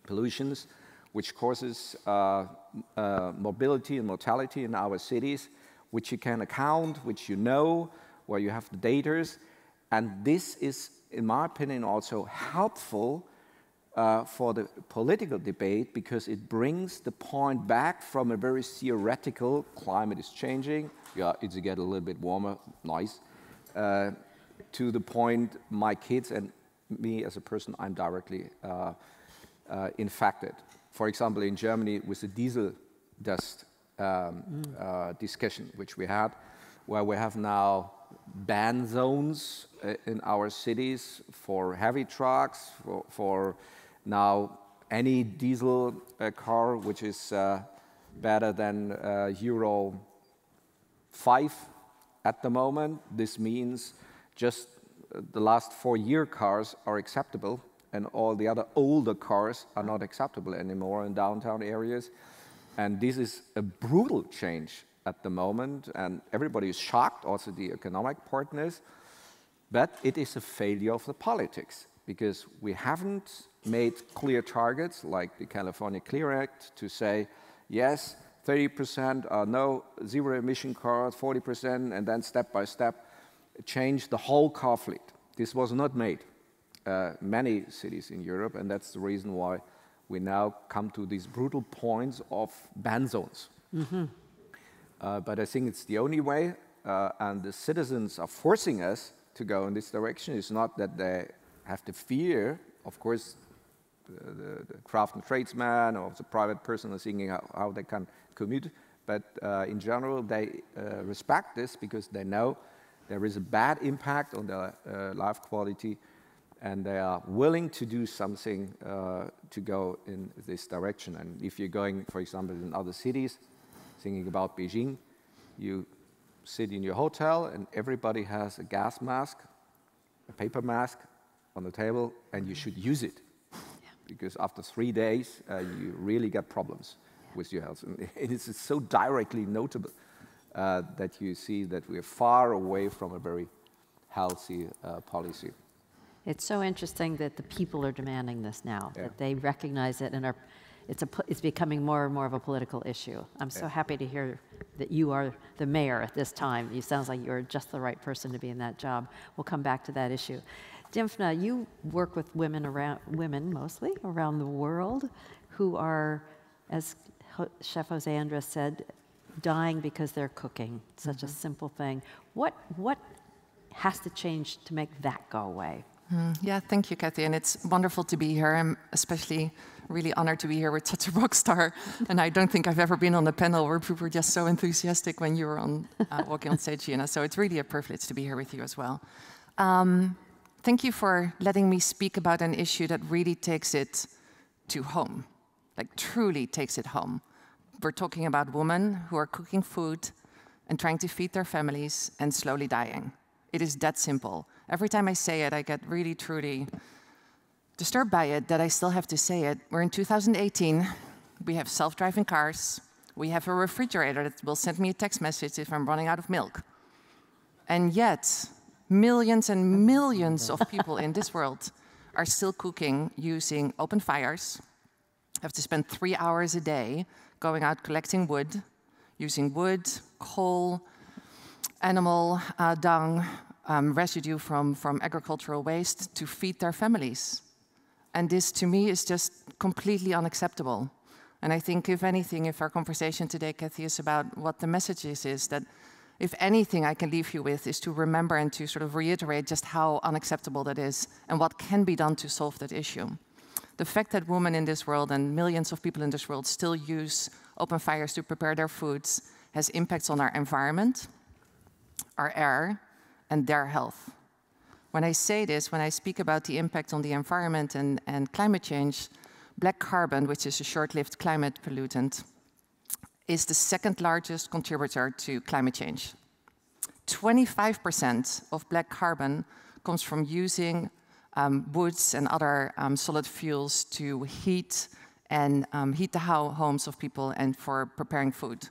pollutions, which causes mobility and mortality in our cities, which you can account, which you know, where you have the data. And this is, in my opinion, also helpful for the political debate because it brings the point back from a very theoretical climate is changing, yeah, it's get a little bit warmer, nice, to the point my kids and me as a person, I'm directly infected. For example, in Germany with the diesel dust discussion which we had, where we have now ban zones in our cities for heavy trucks, for now any diesel car which is better than Euro 5 at the moment. This means just the last 4-year cars are acceptable and all the other older cars are not acceptable anymore in downtown areas. And this is a brutal change at the moment, and everybody is shocked, also the economic partners, but it is a failure of the politics because we haven't made clear targets like the California Clear Act to say, yes, 30% are no zero emission cars, 40%, and then step by step change the whole car fleet. This was not made. Many cities in Europe, and that's the reason why we now come to these brutal points of ban zones. Mm-hmm. But I think it's the only way, and the citizens are forcing us to go in this direction. It's not that they have to fear, of course, the craft and tradesman or the private person is thinking how they can commute, but in general they respect this because they know there is a bad impact on their life quality, and they are willing to do something to go in this direction. And if you're going, for example, in other cities, thinking about Beijing, you sit in your hotel and everybody has a gas mask, a paper mask on the table, and you should use it. Because after 3 days, you really get problems with your health. And it is so directly notable that you see that we are far away from a very healthy policy. It's so interesting that the people are demanding this now, that they recognize it and are, it's becoming more and more of a political issue. I'm so happy to hear that you are the mayor at this time. It sounds like you're just the right person to be in that job. We'll come back to that issue. Dimfna, you work with women mostly around the world who are, as Chef Jose Andres said, dying because they're cooking. Such a simple thing. What has to change to make that go away? Yeah, thank you, Kathy, and it's wonderful to be here. I'm especially really honored to be here with such a rock star, and I don't think I've ever been on a panel where people were just so enthusiastic when you were on walking on stage, Gina. So it's really a privilege to be here with you as well. Thank you for letting me speak about an issue that really takes it to home, like truly takes it home. We're talking about women who are cooking food and trying to feed their families and slowly dying. It is that simple. Every time I say it, I get really, truly disturbed by it, that I still have to say it. We're in 2018. We have self-driving cars. We have a refrigerator that will send me a text message if I'm running out of milk. And yet, millions and millions of people in this world are still cooking using open fires, have to spend 3 hours a day going out collecting wood, using wood, coal, animal dung, residue from agricultural waste to feed their families. And this, to me, is just completely unacceptable. And I think, if anything, if our conversation today, Kathy, is about what the message is that if anything I can leave you with is to remember and to sort of reiterate just how unacceptable that is and what can be done to solve that issue. The fact that women in this world and millions of people in this world still use open fires to prepare their foods has impacts on our environment, our air, and their health. When I say this, when I speak about the impact on the environment and climate change, black carbon, which is a short-lived climate pollutant, is the second largest contributor to climate change. 25% of black carbon comes from using woods and other solid fuels to heat the homes of people and for preparing food.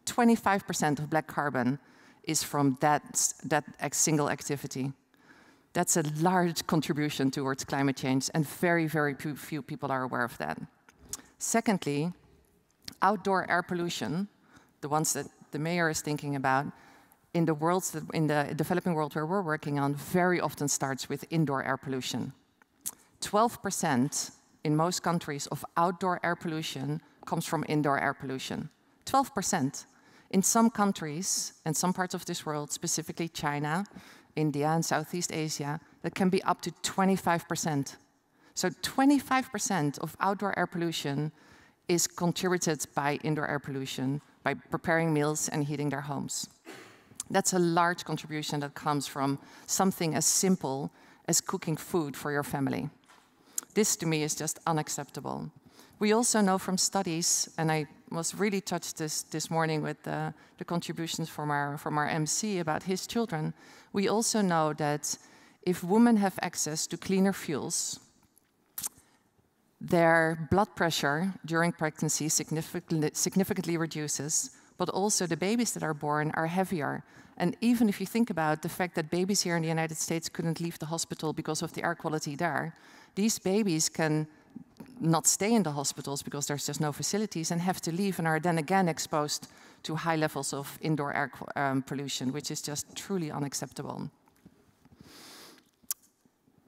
25% of black carbon is from that single activity. That's a large contribution towards climate change, and very, very few people are aware of that. Secondly, outdoor air pollution, the ones that the mayor is thinking about, in the developing world where we're working on, very often starts with indoor air pollution. 12% in most countries of outdoor air pollution comes from indoor air pollution. 12%. In some countries and some parts of this world, specifically China, India, and Southeast Asia, that can be up to 25%. So 25% of outdoor air pollution is contributed by indoor air pollution, by preparing meals and heating their homes. That's a large contribution that comes from something as simple as cooking food for your family. This, to me, is just unacceptable. We also know from studies, and I was really touched this morning with the contributions from our MC about his children. We also know that if women have access to cleaner fuels, their blood pressure during pregnancy significantly reduces, but also the babies that are born are heavier. And even if you think about the fact that babies here in the United States couldn't leave the hospital because of the air quality there, these babies can not stay in the hospitals because there's just no facilities and have to leave and are then again exposed to high levels of indoor air pollution, which is just truly unacceptable.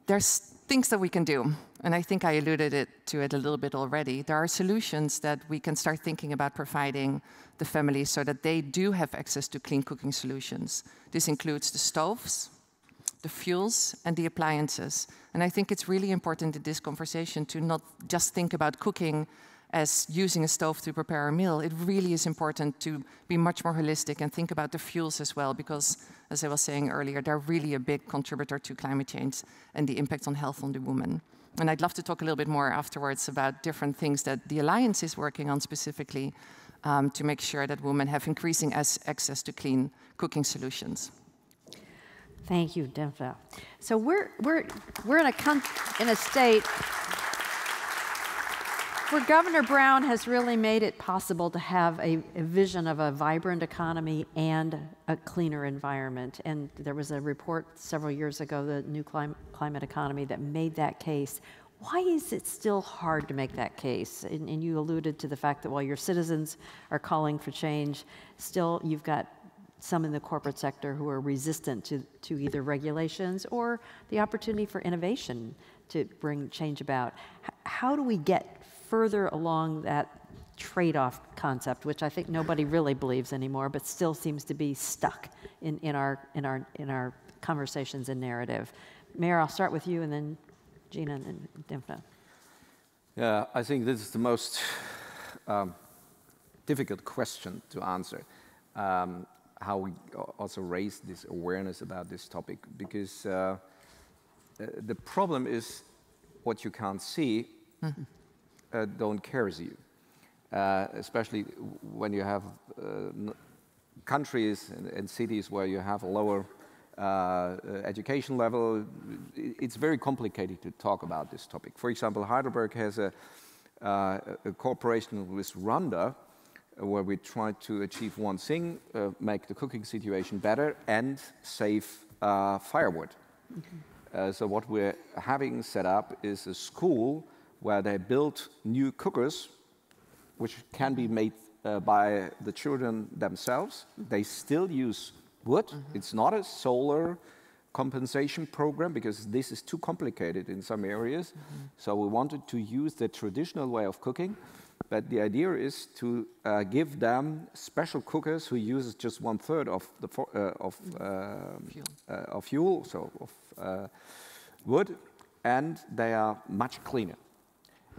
There's things that we can do, and I think I alluded to it a little bit already. There are solutions that we can start thinking about providing the families so that they do have access to clean cooking solutions. This includes the stoves, the fuels, and the appliances. And I think it's really important in this conversation to not just think about cooking as using a stove to prepare a meal. It really is important to be much more holistic and think about the fuels as well, because, as I was saying earlier, they're really a big contributor to climate change and the impact on health on the woman. And I'd love to talk a little bit more afterwards about different things that the Alliance is working on specifically to make sure that women have increasing access to clean cooking solutions. Thank you, Dimfna. So we're in a state where Governor Brown has really made it possible to have a vision of a vibrant economy and a cleaner environment. And there was a report several years ago, the New Climate Economy, that made that case. Why is it still hard to make that case? And you alluded to the fact that while your citizens are calling for change, still you've got some in the corporate sector who are resistant to either regulations or the opportunity for innovation to bring change about. How do we get further along that trade-off concept, which I think nobody really believes anymore, but still seems to be stuck in our conversations and narrative? Mayor, I'll start with you, and then Gina, and then Dimfna. Yeah, I think this is the most difficult question to answer. How we also raise this awareness about this topic, because the problem is what you can't see don't carry you, especially when you have countries and cities where you have a lower education level. It's very complicated to talk about this topic. For example, Heidelberg has a cooperation with Rwanda, where we try to achieve one thing, make the cooking situation better and save firewood. So what we're having set up is a school where they build new cookers, which can be made by the children themselves. They still use wood. It's not a solar compensation program, because this is too complicated in some areas. So we wanted to use the traditional way of cooking, But the idea is to give them special cookers who use just 1/3 of the fuel, so of wood, and they are much cleaner.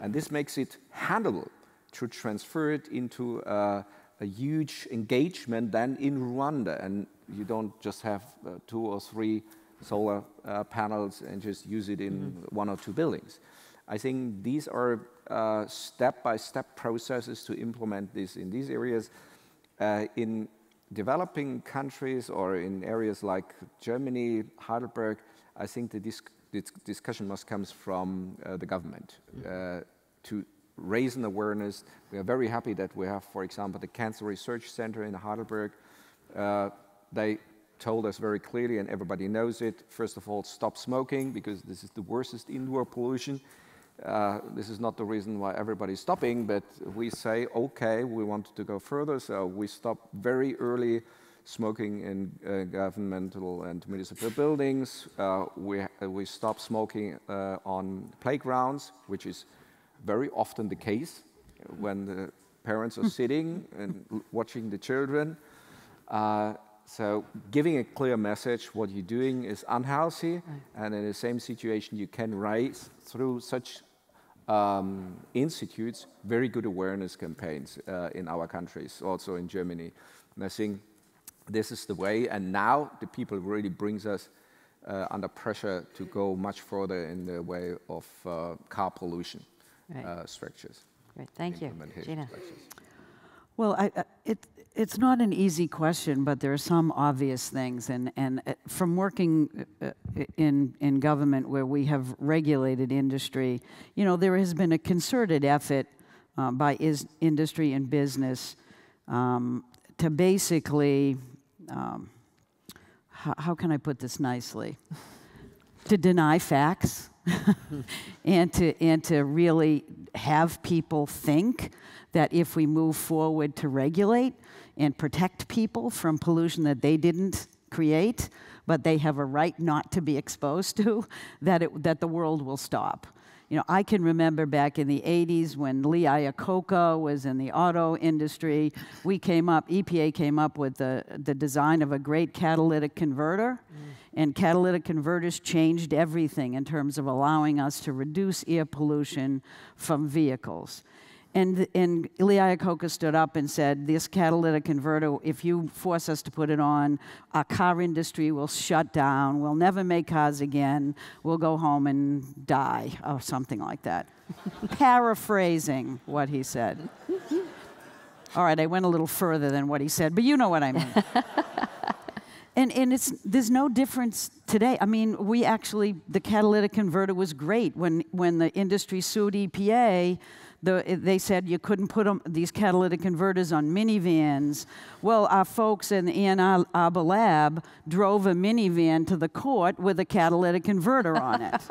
And this makes it handleable to transfer it into a huge engagement than in Rwanda. And you don't just have 2 or 3 solar panels and just use it in 1 or 2 buildings. I think these are step-by-step processes to implement this in these areas. In developing countries or in areas like Germany, Heidelberg, I think the discussion must come from the government to raise an awareness. We are very happy that we have, for example, the Cancer Research Center in Heidelberg. They told us very clearly, and everybody knows it, first of all, stop smoking, because this is the worst indoor pollution. This is not the reason why everybody's stopping, but we say, okay, we want to go further, so we stop very early smoking in governmental and municipal buildings. We stop smoking on playgrounds, which is very often the case when the parents are sitting and watching the children. So giving a clear message, what you're doing is unhealthy, and in the same situation you can raise through such institutes very good awareness campaigns in our countries, also in Germany. And I think this is the way, and now the people really brings us under pressure to go much further in the way of car pollution structures. Great, thank you. Gina. Well, it's not an easy question, but there are some obvious things. And from working in government where we have regulated industry, you know, there has been a concerted effort by industry and business to basically, how can I put this nicely? To deny facts and to really have people think that if we move forward to regulate and protect people from pollution that they didn't create, but they have a right not to be exposed to, that the world will stop. You know, I can remember back in the 80s when Lee Iacocca was in the auto industry, EPA came up with the design of a great catalytic converter, and catalytic converters changed everything in terms of allowing us to reduce air pollution from vehicles. And Lee Iacocca stood up and said, this catalytic converter, if you force us to put it on, our car industry will shut down, we'll never make cars again, we'll go home and die, or something like that. Paraphrasing what he said. All right, I went a little further than what he said, but you know what I mean. And there's no difference today. I mean, the catalytic converter was great. When the industry sued EPA, they said you couldn't put these catalytic converters on minivans. Well, our folks in the Ann Arbor lab drove a minivan to the court with a catalytic converter on it.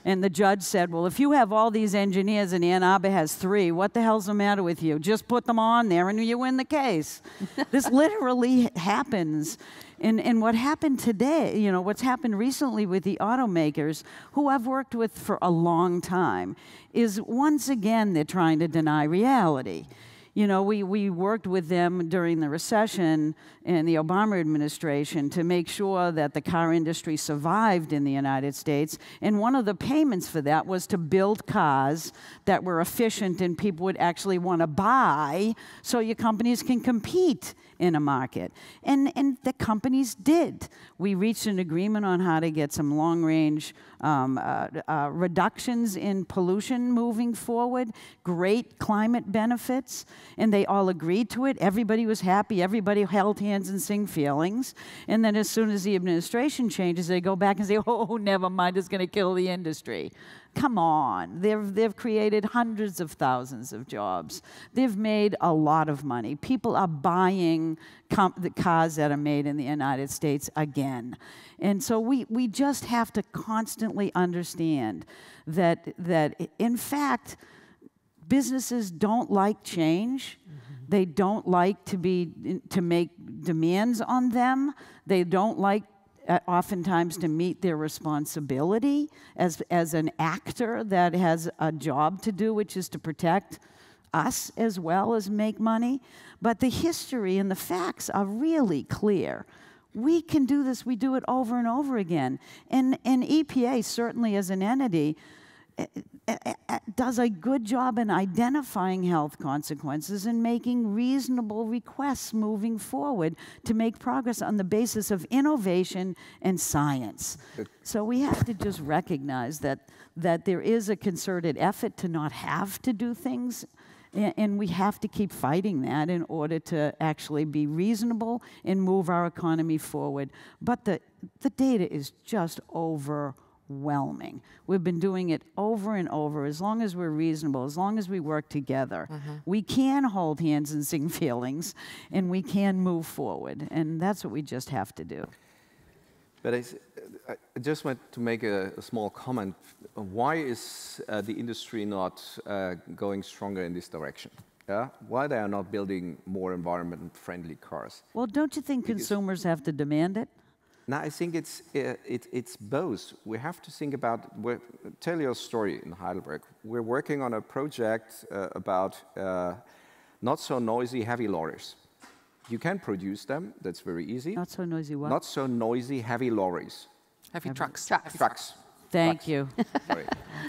And the judge said, well, if you have all these engineers and Ann Arbor has 3, what the hell's the matter with you? Just put them on there and you win the case. This literally happens. And what happened today, you know, what's happened recently with the automakers, who I've worked with for a long time, is once again they're trying to deny reality. You know, we worked with them during the recession in the Obama administration to make sure that the car industry survived in the United States. And one of the payments for that was to build cars that were efficient and people would actually want to buy so your companies can compete in a market. And the companies did. We reached an agreement on how to get some long-range reductions in pollution moving forward, great climate benefits, and they all agreed to it. Everybody was happy. Everybody held hands and sing feelings. And then as soon as the administration changes, they go back and say, oh, never mind, it's going to kill the industry. Come on, they've created hundreds of thousands of jobs. They've made a lot of money. People are buying the cars that are made in the United States again. And so we just have to constantly understand that in fact, businesses don't like change. They don't like to make demands on them. They don't like oftentimes to meet their responsibility as an actor that has a job to do, which is to protect us as well as make money. But the history and the facts are really clear. We can do this. We do it over and over again. And EPA, certainly as an entity, does a good job in identifying health consequences and making reasonable requests moving forward to make progress on the basis of innovation and science. So we have to just recognize that there is a concerted effort to not have to do things, and we have to keep fighting that in order to actually be reasonable and move our economy forward. But the data is just overwhelming. We've been doing it over and over. As long as we're reasonable, as long as we work together, we can hold hands and sing feelings, and we can move forward. And that's what we just have to do. But I just want to make a small comment. Why is the industry not going stronger in this direction? Yeah? Why they are not building more environment-friendly cars? Well, don't you think consumers have to demand it? No, I think it's both. We have to think about, tell your story in Heidelberg. We're working on a project about not so noisy heavy lorries. You can produce them, that's very easy. Not so noisy what? Not so noisy heavy lorries. Heavy trucks. Trucks. Thank you. Sorry.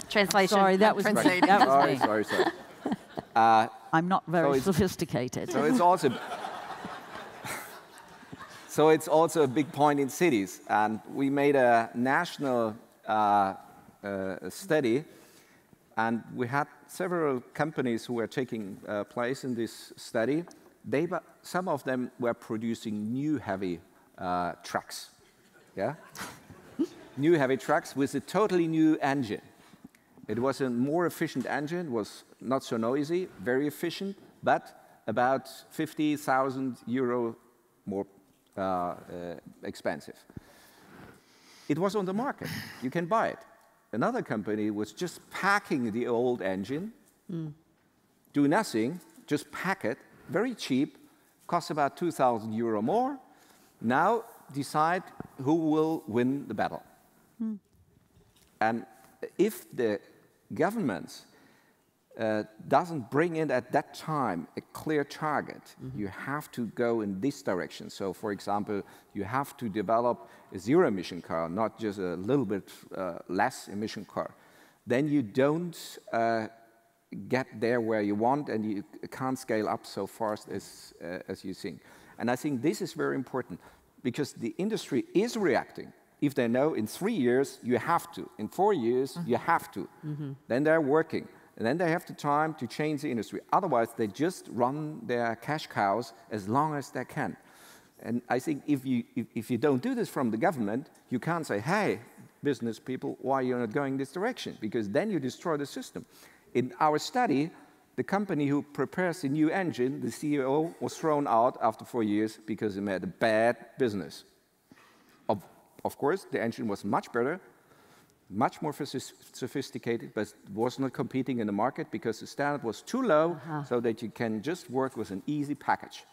Translation. Sorry, that was me. That was me. Sorry. I'm not very sophisticated. So it's also a big point in cities. And we made a national study, and we had several companies who were taking place in this study. Some of them were producing new heavy trucks. Yeah? New heavy trucks with a totally new engine. It was a more efficient engine, was not so noisy, very efficient, but about 50,000 euro more expensive. It was on the market. You can buy it. Another company was just packing the old engine, do nothing, just pack it, very cheap, costs about 2,000 euro more. Now decide who will win the battle. And if the government doesn't bring in at that time a clear target, you have to go in this direction. So, for example, you have to develop a zero-emission car, not just a little bit less emission car. Then you don't get there where you want, and you can't scale up so fast as you think. And I think this is very important, because the industry is reacting. If they know in 3 years you have to, in 4 years you have to, then they're working. And then they have the time to change the industry. Otherwise, they just run their cash cows as long as they can. And I think if you don't do this from the government, you can't say, hey, business people, why are you not going this direction? Because then you destroy the system. In our study, the company who prepares the new engine, the CEO was thrown out after 4 years because he made a bad business. Of course, the engine was much better, much more sophisticated, but was not competing in the market because the standard was too low, so that you can just work with an easy package.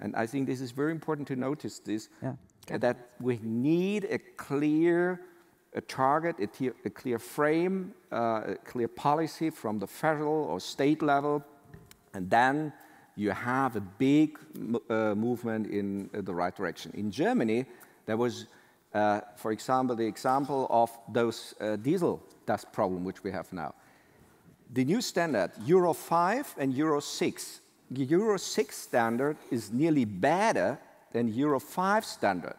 And I think this is very important to notice this, that we need a clear target, a clear frame, a clear policy from the federal or state level, and then you have a big movement in the right direction. In Germany, there was, for example, the example of those diesel dust problem which we have now. The new standard, Euro 5 and Euro 6. The Euro 6 standard is nearly better than Euro 5 standard.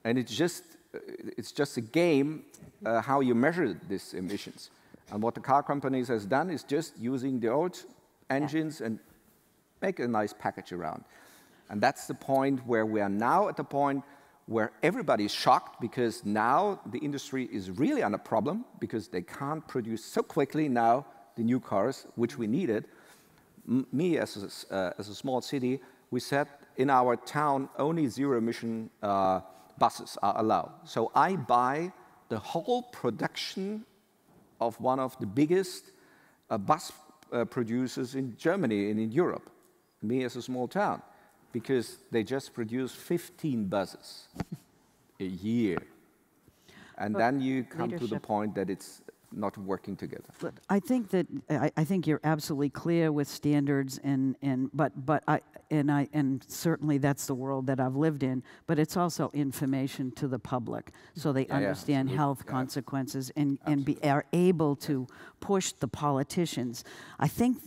And it's just a game how you measure these emissions. And what the car companies has done is just using the old engines and make a nice package around. And that's the point where we are now at the point where everybody is shocked, because now the industry is really on a problem because they can't produce so quickly now the new cars, which we needed. Me, as a small city, we said in our town only zero-emission buses are allowed. So I buy the whole production of one of the biggest bus producers in Germany and in Europe, me as a small town, because they just produce 15 buses a year. And then you come to the point that it's not working together. But I think that I think you're absolutely clear with standards, and certainly that's the world that I've lived in. But it's also information to the public, so they understand health consequences and are able to push the politicians. I think,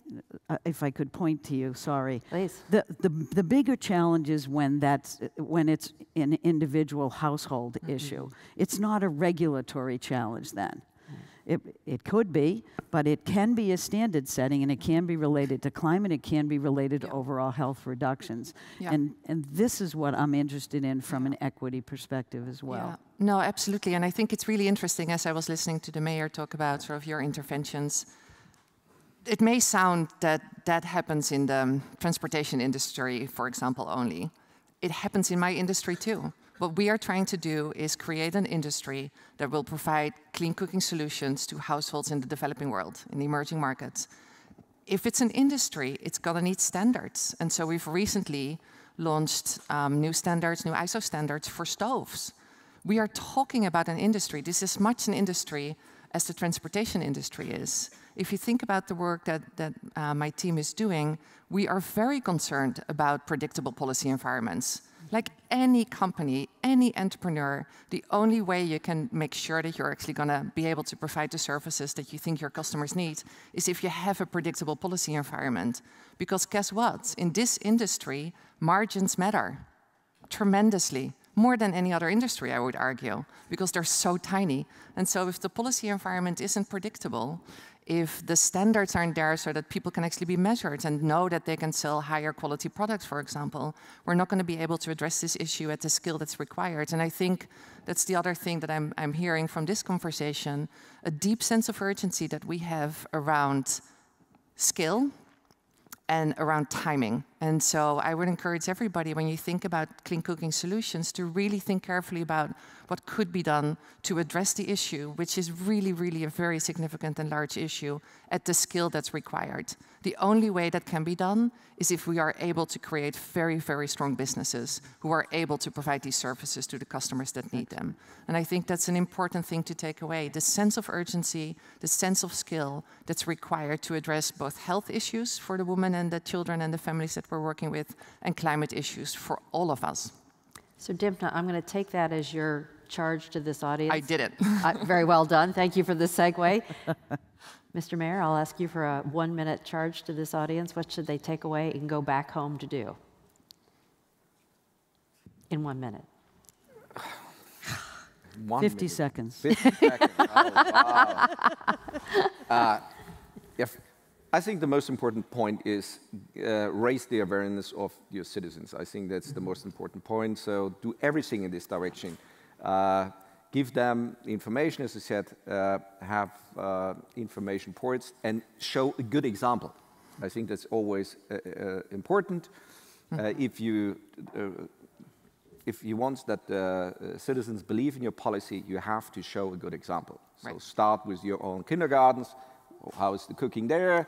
if I could point to you, sorry, please. The bigger challenge is when it's an individual household issue. It's not a regulatory challenge then. It could be, but it can be a standard setting, and it can be related to climate, it can be related to overall health reductions. And this is what I'm interested in from an equity perspective as well. Yeah. No, absolutely, and I think it's really interesting, as I was listening to the mayor talk about sort of your interventions. It may sound that that happens in the transportation industry, for example, only. It happens in my industry too. What we are trying to do is create an industry that will provide clean cooking solutions to households in the developing world, in the emerging markets. If it's an industry, it's going to need standards. And so we've recently launched new standards, new ISO standards for stoves. We are talking about an industry. This is as much an industry as the transportation industry is. If you think about the work that my team is doing, we are very concerned about predictable policy environments. Like any company, any entrepreneur, the only way you can make sure that you're actually going to be able to provide the services that you think your customers need is if you have a predictable policy environment. Because guess what? In this industry, margins matter tremendously, more than any other industry, I would argue, because they're so tiny. And so if the policy environment isn't predictable, if the standards aren't there so that people can actually be measured and know that they can sell higher quality products, for example, we're not going to be able to address this issue at the scale that's required. And I think that's the other thing that I'm hearing from this conversation, a deep sense of urgency that we have around scale and around timing. And so I would encourage everybody, when you think about clean cooking solutions, to really think carefully about what could be done to address the issue, which is really, really a very significant and large issue at the scale that's required. The only way that can be done is if we are able to create very, very strong businesses who are able to provide these services to the customers that need them. And I think that's an important thing to take away, the sense of urgency, the sense of skill that's required to address both health issues for the women and the children and the families that we're working with, and climate issues for all of us. So Dimna, I'm going to take that as your charge to this audience. I did it. Very well done. Thank you for the segue. Mr. Mayor, I'll ask you for a 1-minute charge to this audience. What should they take away and go back home to do? In 1 minute. 50 seconds. 50 seconds. Oh, wow. I think the most important point is raise the awareness of your citizens. I think that's the most important point. So do everything in this direction. Give them information, as I said, have information ports, and show a good example. I think that's always important. If you want that citizens believe in your policy, you have to show a good example. So start with your own kindergartens. How is the cooking there?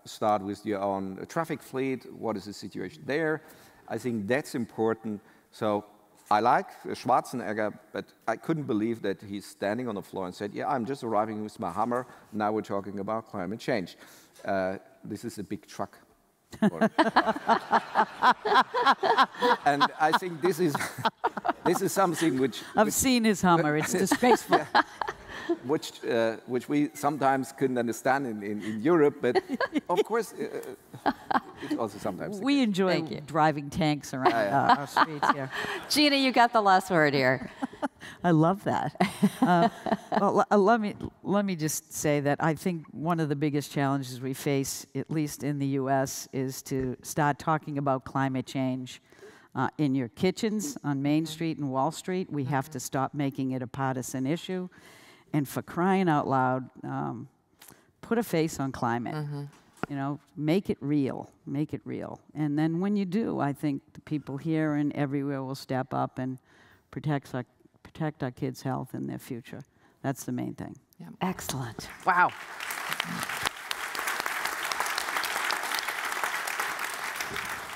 Start with your own traffic fleet. What is the situation there? I think that's important. So I like Schwarzenegger, but I couldn't believe that he's standing on the floor and said, yeah, I'm just arriving with my Hummer. Now we're talking about climate change. This is a big truck. And I think this is something which... I've seen his Hummer. It's disgraceful. Which we sometimes couldn't understand in Europe, but of course it's also sometimes. We enjoy driving tanks around our streets here. Gina, you got the last word here. I love that. Well, let me just say that I think one of the biggest challenges we face, at least in the U.S., is to start talking about climate change in your kitchens on Main Street and Wall Street. We have to stop making it a partisan issue. And for crying out loud, put a face on climate. You know, make it real. Make it real. And then when you do, I think the people here and everywhere will step up and protect our kids' health and their future. That's the main thing. Yeah. Excellent. Wow.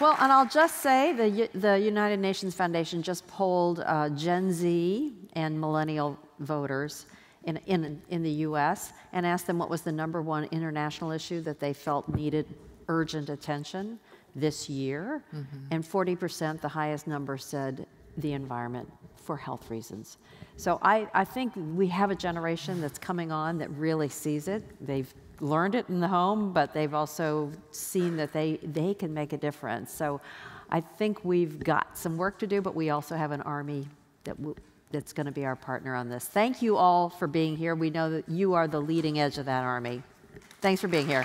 Well, and I'll just say the United Nations Foundation just polled Gen Z and millennial voters, in the US and asked them what was the #1 international issue that they felt needed urgent attention this year. And 40%, the highest number, said the environment for health reasons. So I think we have a generation that's coming on that really sees it. They've learned it in the home, but they've also seen that they can make a difference. So I think we've got some work to do, but we also have an army that's going to be our partner on this. Thank you all for being here. We know that you are the leading edge of that army. Thanks for being here.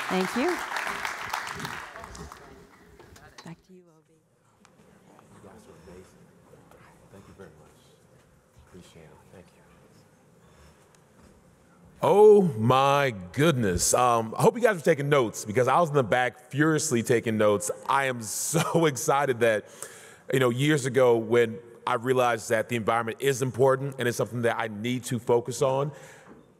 Thank you. Back to you, Obi. You guys are amazing. Thank you very much. Appreciate it. Thank you. Oh my goodness. I hope you guys are taking notes, because I was in the back furiously taking notes. I am so excited that, years ago when I realized that the environment is important and it's something that I need to focus on,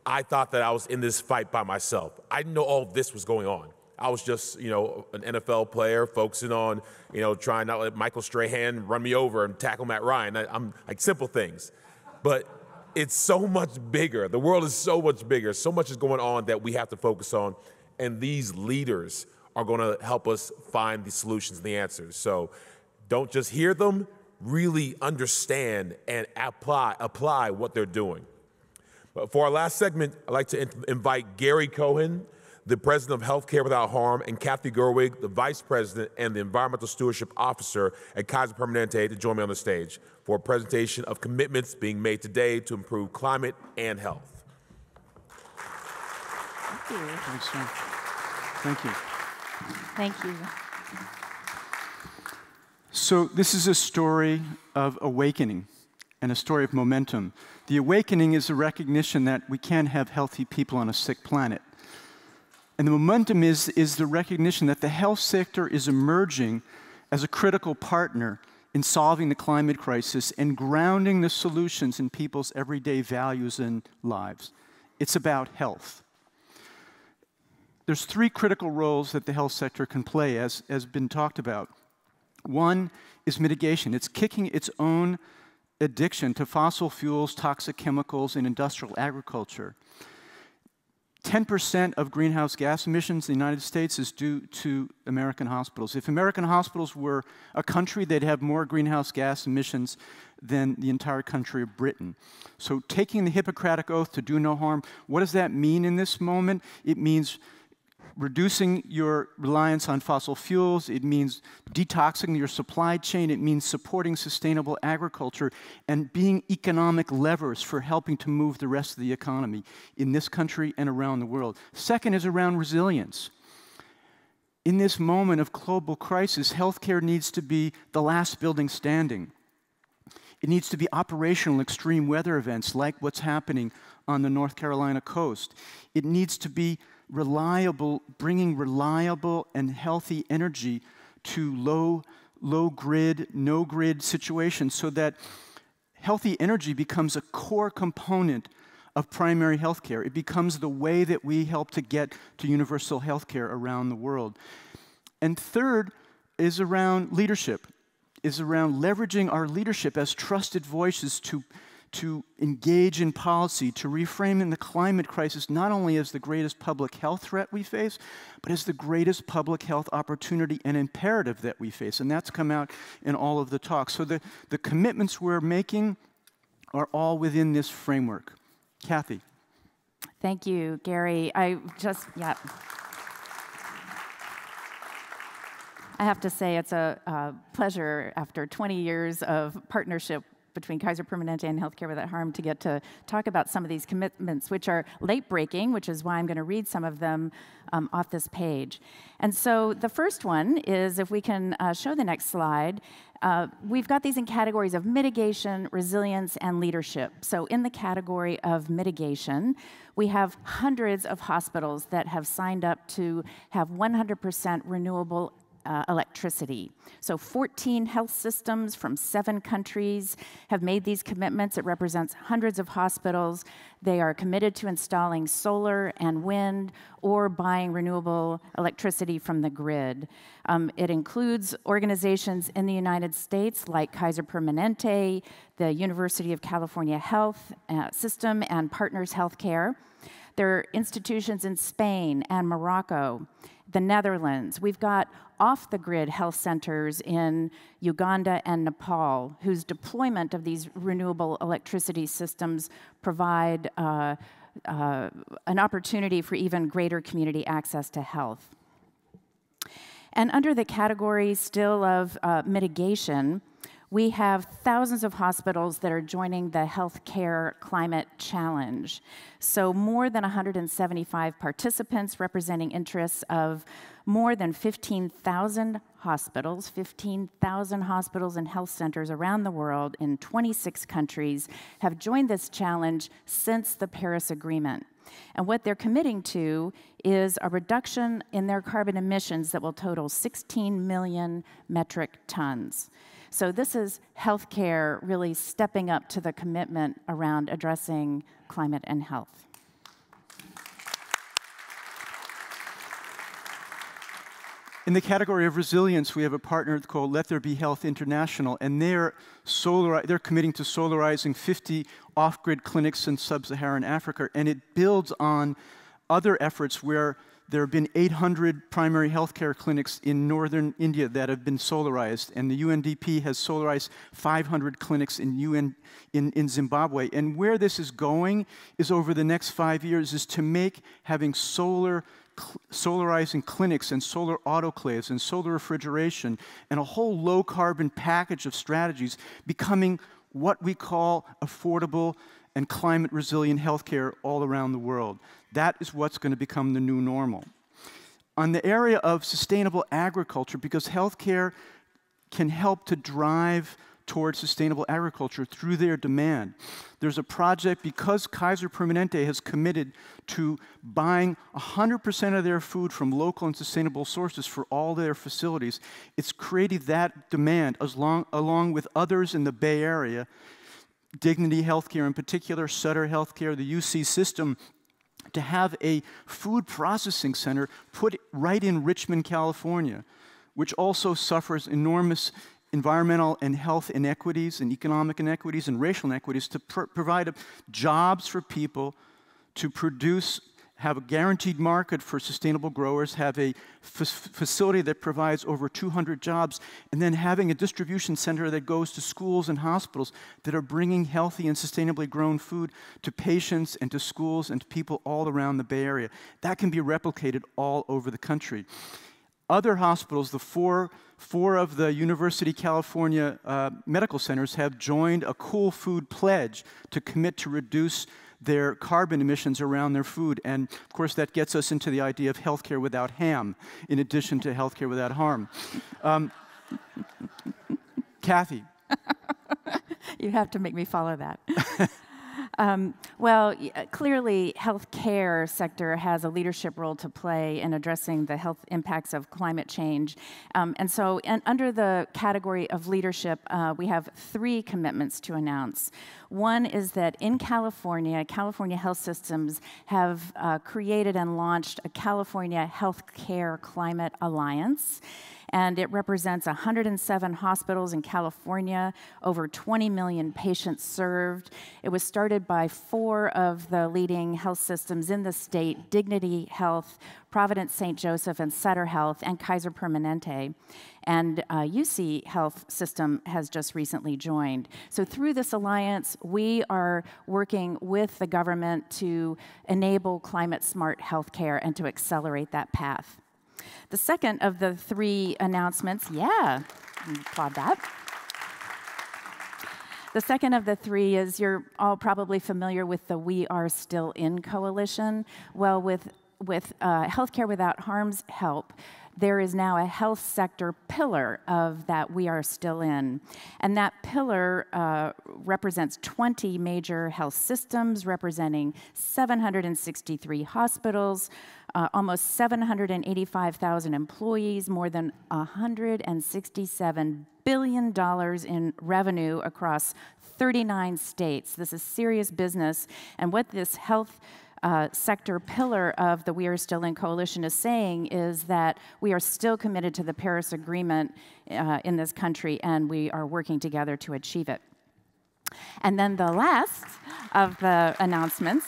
I thought that I was in this fight by myself. I didn't know all of this was going on. I was just, an NFL player focusing on, trying not to let Michael Strahan run me over and tackle Matt Ryan. I'm like simple things. But it's so much bigger. The world is so much bigger. So much is going on that we have to focus on. And these leaders are going to help us find the solutions and the answers. So don't just hear them, really understand and apply what they're doing. But for our last segment, I'd like to invite Gary Cohen, the President of Healthcare Without Harm, and Kathy Gerwig, the Vice President and the Environmental Stewardship Officer at Kaiser Permanente, to join me on the stage for a presentation of commitments being made today to improve climate and health. Thank you. Thanks, John. Thank you. Thank you. So this is a story of awakening and a story of momentum. The awakening is a recognition that we can't have healthy people on a sick planet. And the momentum is the recognition that the health sector is emerging as a critical partner in solving the climate crisis and grounding the solutions in people's everyday values and lives. It's about health. There's 3 critical roles that the health sector can play, as has been talked about. One is mitigation. It's kicking its own addiction to fossil fuels, toxic chemicals, and industrial agriculture. 10% of greenhouse gas emissions in the United States is due to American hospitals. If American hospitals were a country, they'd have more greenhouse gas emissions than the entire country of Britain. So taking the Hippocratic Oath to do no harm, what does that mean in this moment? It means reducing your reliance on fossil fuels. It means detoxing your supply chain. It means supporting sustainable agriculture and being economic levers for helping to move the rest of the economy in this country and around the world. Second is around resilience. In this moment of global crisis, healthcare needs to be the last building standing. It needs to be operational in extreme weather events like what's happening on the North Carolina coast. It needs to be reliable, bringing reliable and healthy energy to low grid, no grid situations so that healthy energy becomes a core component of primary health care. It becomes the way that we help to get to universal health care around the world. And third is around leadership, is around leveraging our leadership as trusted voices to engage in policy, to reframe in the climate crisis not only as the greatest public health threat we face, but as the greatest public health opportunity and imperative that we face. And that's come out in all of the talks. So the commitments we're making are all within this framework. Kathy. Thank you, Gary. I have to say it's a pleasure after 20 years of partnership between Kaiser Permanente and Healthcare Without Harm to get to talk about some of these commitments, which are late-breaking, which is why I'm going to read some of them off this page. And so the first one is, if we can show the next slide, we've got these in categories of mitigation, resilience, and leadership. So in the category of mitigation, we have hundreds of hospitals that have signed up to have 100% renewable electricity. So 14 health systems from 7 countries have made these commitments. It represents hundreds of hospitals. They are committed to installing solar and wind or buying renewable electricity from the grid. It includes organizations in the United States like Kaiser Permanente, the University of California Health System, and Partners Healthcare. There are institutions in Spain and Morocco, the Netherlands. We've got off-the-grid health centers in Uganda and Nepal, whose deployment of these renewable electricity systems provide an opportunity for even greater community access to health. And under the category still of mitigation, we have thousands of hospitals that are joining the Healthcare Climate Challenge. So more than 175 participants representing interests of more than 15,000 hospitals, 15,000 hospitals and health centers around the world in 26 countries have joined this challenge since the Paris Agreement. And what they're committing to is a reduction in their carbon emissions that will total 16 million metric tons. So this is healthcare really stepping up to the commitment around addressing climate and health. In the category of resilience, we have a partner called Let There Be Health International, and they're committing to solarizing 50 off-grid clinics in sub-Saharan Africa, and it builds on other efforts where there have been 800 primary healthcare clinics in northern India that have been solarized, and the UNDP has solarized 500 clinics in Zimbabwe. And where this is going is over the next 5 years is to make having solarizing clinics and solar autoclaves and solar refrigeration and a whole low-carbon package of strategies becoming what we call affordable and climate-resilient healthcare all around the world. That is what's going to become the new normal. On the area of sustainable agriculture, because healthcare can help to drive towards sustainable agriculture through their demand. There's a project, because Kaiser Permanente has committed to buying 100% of their food from local and sustainable sources for all their facilities. It's created that demand along with others in the Bay Area, Dignity Healthcare in particular, Sutter Healthcare, the UC system, to have a food processing center put right in Richmond, California, which also suffers enormous environmental and health inequities and economic inequities and racial inequities, to provide jobs for people, to produce, have a guaranteed market for sustainable growers, have a facility that provides over 200 jobs, and then having a distribution center that goes to schools and hospitals that are bringing healthy and sustainably grown food to patients and to schools and to people all around the Bay Area. That can be replicated all over the country. Other hospitals, the four of the University of California medical centers, have joined a Cool Food Pledge to commit to reduce their carbon emissions around their food. And of course, that gets us into the idea of healthcare without ham, in addition to healthcare without harm. Kathy. You have to make me follow that. Well, clearly, healthcare sector has a leadership role to play in addressing the health impacts of climate change. And so under the category of leadership, we have 3 commitments to announce. One is that in California, California Health Systems have created and launched a California Healthcare Climate Alliance. And it represents 107 hospitals in California, over 20 million patients served. It was started by 4 of the leading health systems in the state: Dignity Health, Providence St. Joseph, and Sutter Health, and Kaiser Permanente. And UC Health System has just recently joined. So through this alliance, we are working with the government to enable climate-smart healthcare and to accelerate that path. The second of the 3 announcements, applaud that. The second of the 3 is, you're all probably familiar with the We Are Still In coalition. Well, with Healthcare Without Harm's help, there is now a health sector pillar of that We Are Still In. And that pillar represents 20 major health systems, representing 763 hospitals, almost 785,000 employees, more than $167 billion in revenue across 39 states. This is serious business. And what this health sector pillar of the We Are Still In coalition is saying is that we are still committed to the Paris Agreement in this country, and we are working together to achieve it. And then the last of the announcements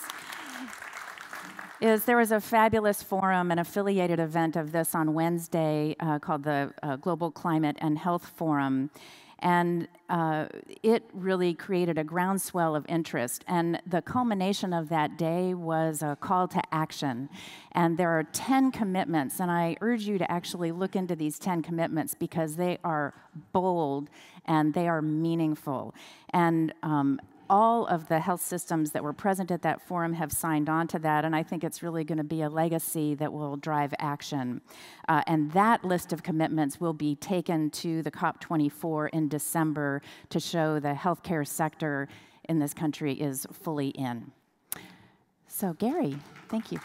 is there was a fabulous forum, an affiliated event of this on Wednesday called the Global Climate and Health Forum. And it really created a groundswell of interest. And the culmination of that day was a call to action. And there are 10 commitments, and I urge you to actually look into these 10 commitments because they are bold and they are meaningful. And all of the health systems that were present at that forum have signed on to that, and I think it's really going to be a legacy that will drive action. And that list of commitments will be taken to the COP24 in December to show the healthcare sector in this country is fully in. So Gary, thank you.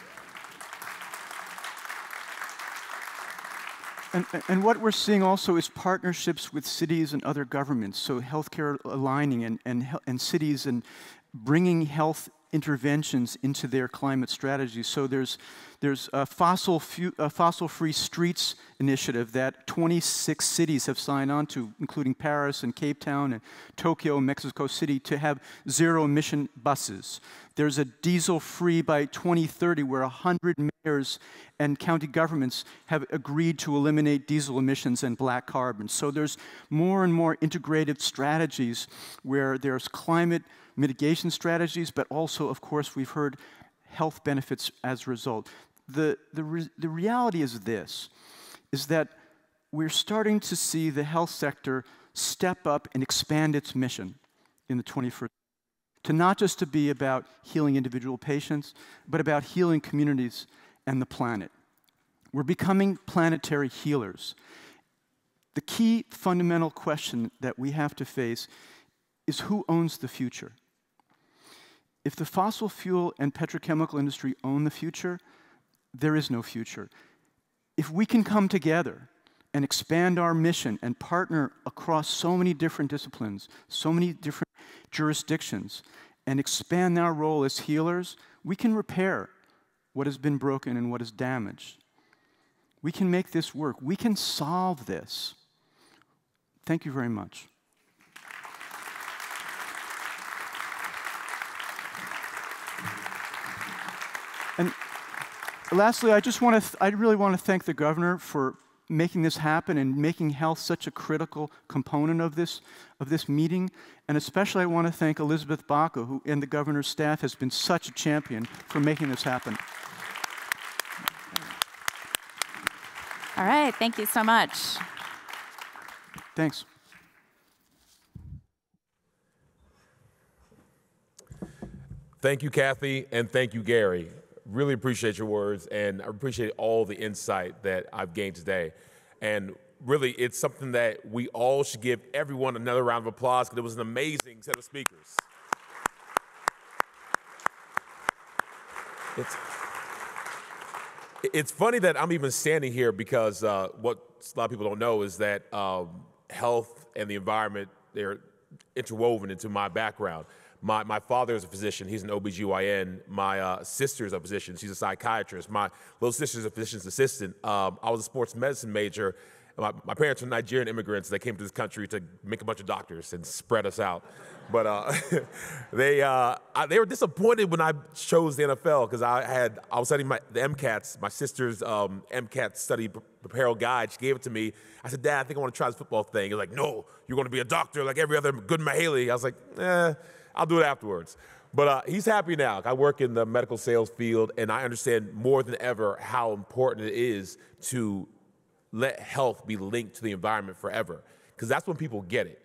And what we're seeing also is partnerships with cities and other governments, so healthcare aligning and cities and bringing health interventions into their climate strategies. So there's a fossil-free streets initiative that 26 cities have signed on to, including Paris and Cape Town and Tokyo and Mexico City, to have zero-emission buses. There's a diesel-free by 2030 where 100 mayors and county governments have agreed to eliminate diesel emissions and black carbon. So there's more and more integrated strategies where there's climate mitigation strategies, but also, of course, we've heard health benefits as a result. The reality is this, is that we're starting to see the health sector step up and expand its mission in the 21st century, to not just to be about healing individual patients, but about healing communities and the planet. We're becoming planetary healers. The key fundamental question that we have to face is who owns the future? If the fossil fuel and petrochemical industry own the future, there is no future. If we can come together and expand our mission and partner across so many different disciplines, so many different jurisdictions, and expand our role as healers, we can repair what has been broken and what is damaged. We can make this work. We can solve this. Thank you very much. And lastly, I really want to thank the governor for making this happen and making health such a critical component of this meeting. And especially I want to thank Elizabeth Baca, who and the governor's staff has been such a champion for making this happen. All right, thank you so much. Thanks. Thank you, Kathy, and thank you, Gary. Really appreciate your words, and I appreciate all the insight that I've gained today. And really, it's something that we all should give everyone another round of applause, because it was an amazing set of speakers. It's funny that I'm even standing here because what a lot of people don't know is that health and the environment, they're interwoven into my background. My father is a physician. He's an OBGYN. My sister is a physician. She's a psychiatrist. My little sister is a physician's assistant. I was a sports medicine major. My parents were Nigerian immigrants that came to this country to make a bunch of doctors and spread us out. But they were disappointed when I chose the NFL, because I was studying the MCATs, my sister's MCAT study preparal guide. She gave it to me. I said, Dad, I think I want to try this football thing. He was like, no, you're going to be a doctor like every other good Mahaley. I was like, I'll do it afterwards. But he's happy now. I work in the medical sales field, and I understand more than ever how important it is to let health be linked to the environment forever, because that's when people get it.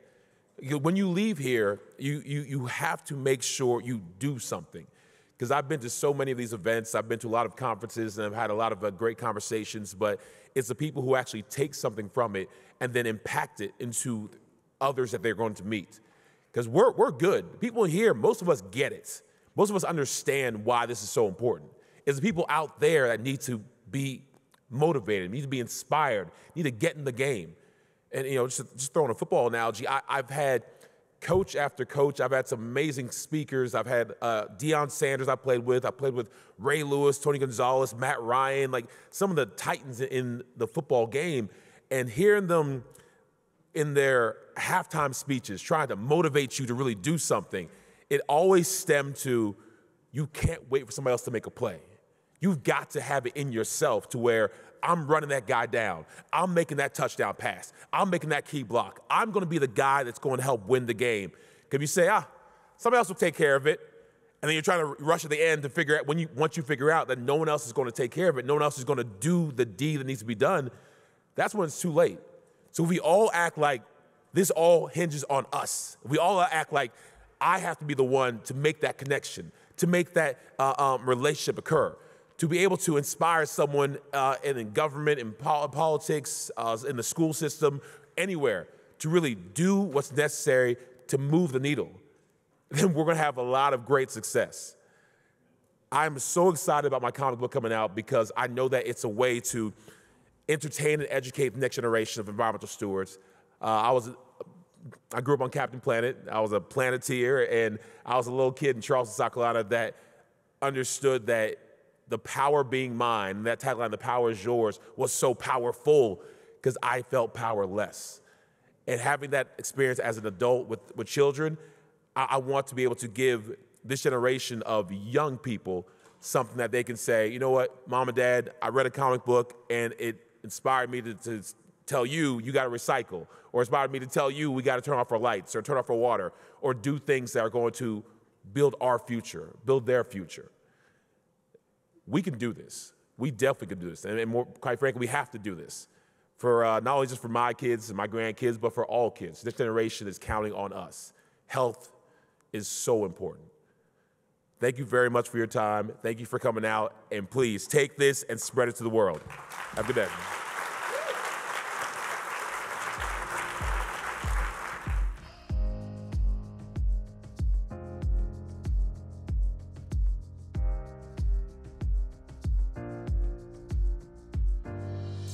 When you leave here, you have to make sure you do something. Because I've been to so many of these events, I've been to a lot of conferences, and I've had a lot of great conversations, but it's the people who actually take something from it and then impact it into others that they're going to meet. Because we're good. People here, most of us get it. Most of us understand why this is so important. is the people out there that need to be motivated, need to be inspired, need to get in the game. And just throwing a football analogy, I've had coach after coach. I've had some amazing speakers. I've had Deion Sanders I played with Ray Lewis, Tony Gonzalez, Matt Ryan, like some of the titans in the football game, and hearing them in their halftime speeches trying to motivate you to really do something, it always stemmed to, you can't wait for somebody else to make a play. You've got to have it in yourself to where I'm running that guy down. I'm making that touchdown pass. I'm making that key block. I'm going to be the guy that's going to help win the game. Because you say, somebody else will take care of it. And then you're trying to rush at the end to figure out, once you figure out that no one else is going to take care of it, no one else is going to do the deed that needs to be done, that's when it's too late. So if we all act like this all hinges on us, if we all act like I have to be the one to make that connection, to make that relationship occur, to be able to inspire someone in government, in politics, in the school system, anywhere, to really do what's necessary to move the needle, then we're going to have a lot of great success. I'm so excited about my comic book coming out because I know that it's a way to entertain and educate the next generation of environmental stewards. I grew up on Captain Planet. I was a Planeteer, and I was a little kid in Charleston, South Carolina that understood that the power being mine, that tagline, the power is yours, was so powerful because I felt powerless. And having that experience as an adult with children, I want to be able to give this generation of young people something that they can say, you know what, Mom and Dad, I read a comic book and it inspired me to tell you got to recycle, or inspired me to tell you we got to turn off our lights or turn off our water, or do things that are going to build our future, build their future. We can do this. We definitely can do this. And more, quite frankly, we have to do this for not only just for my kids and my grandkids, but for all kids. This generation is counting on us. Health is so important. Thank you very much for your time. Thank you for coming out. And please take this and spread it to the world. Have a good day.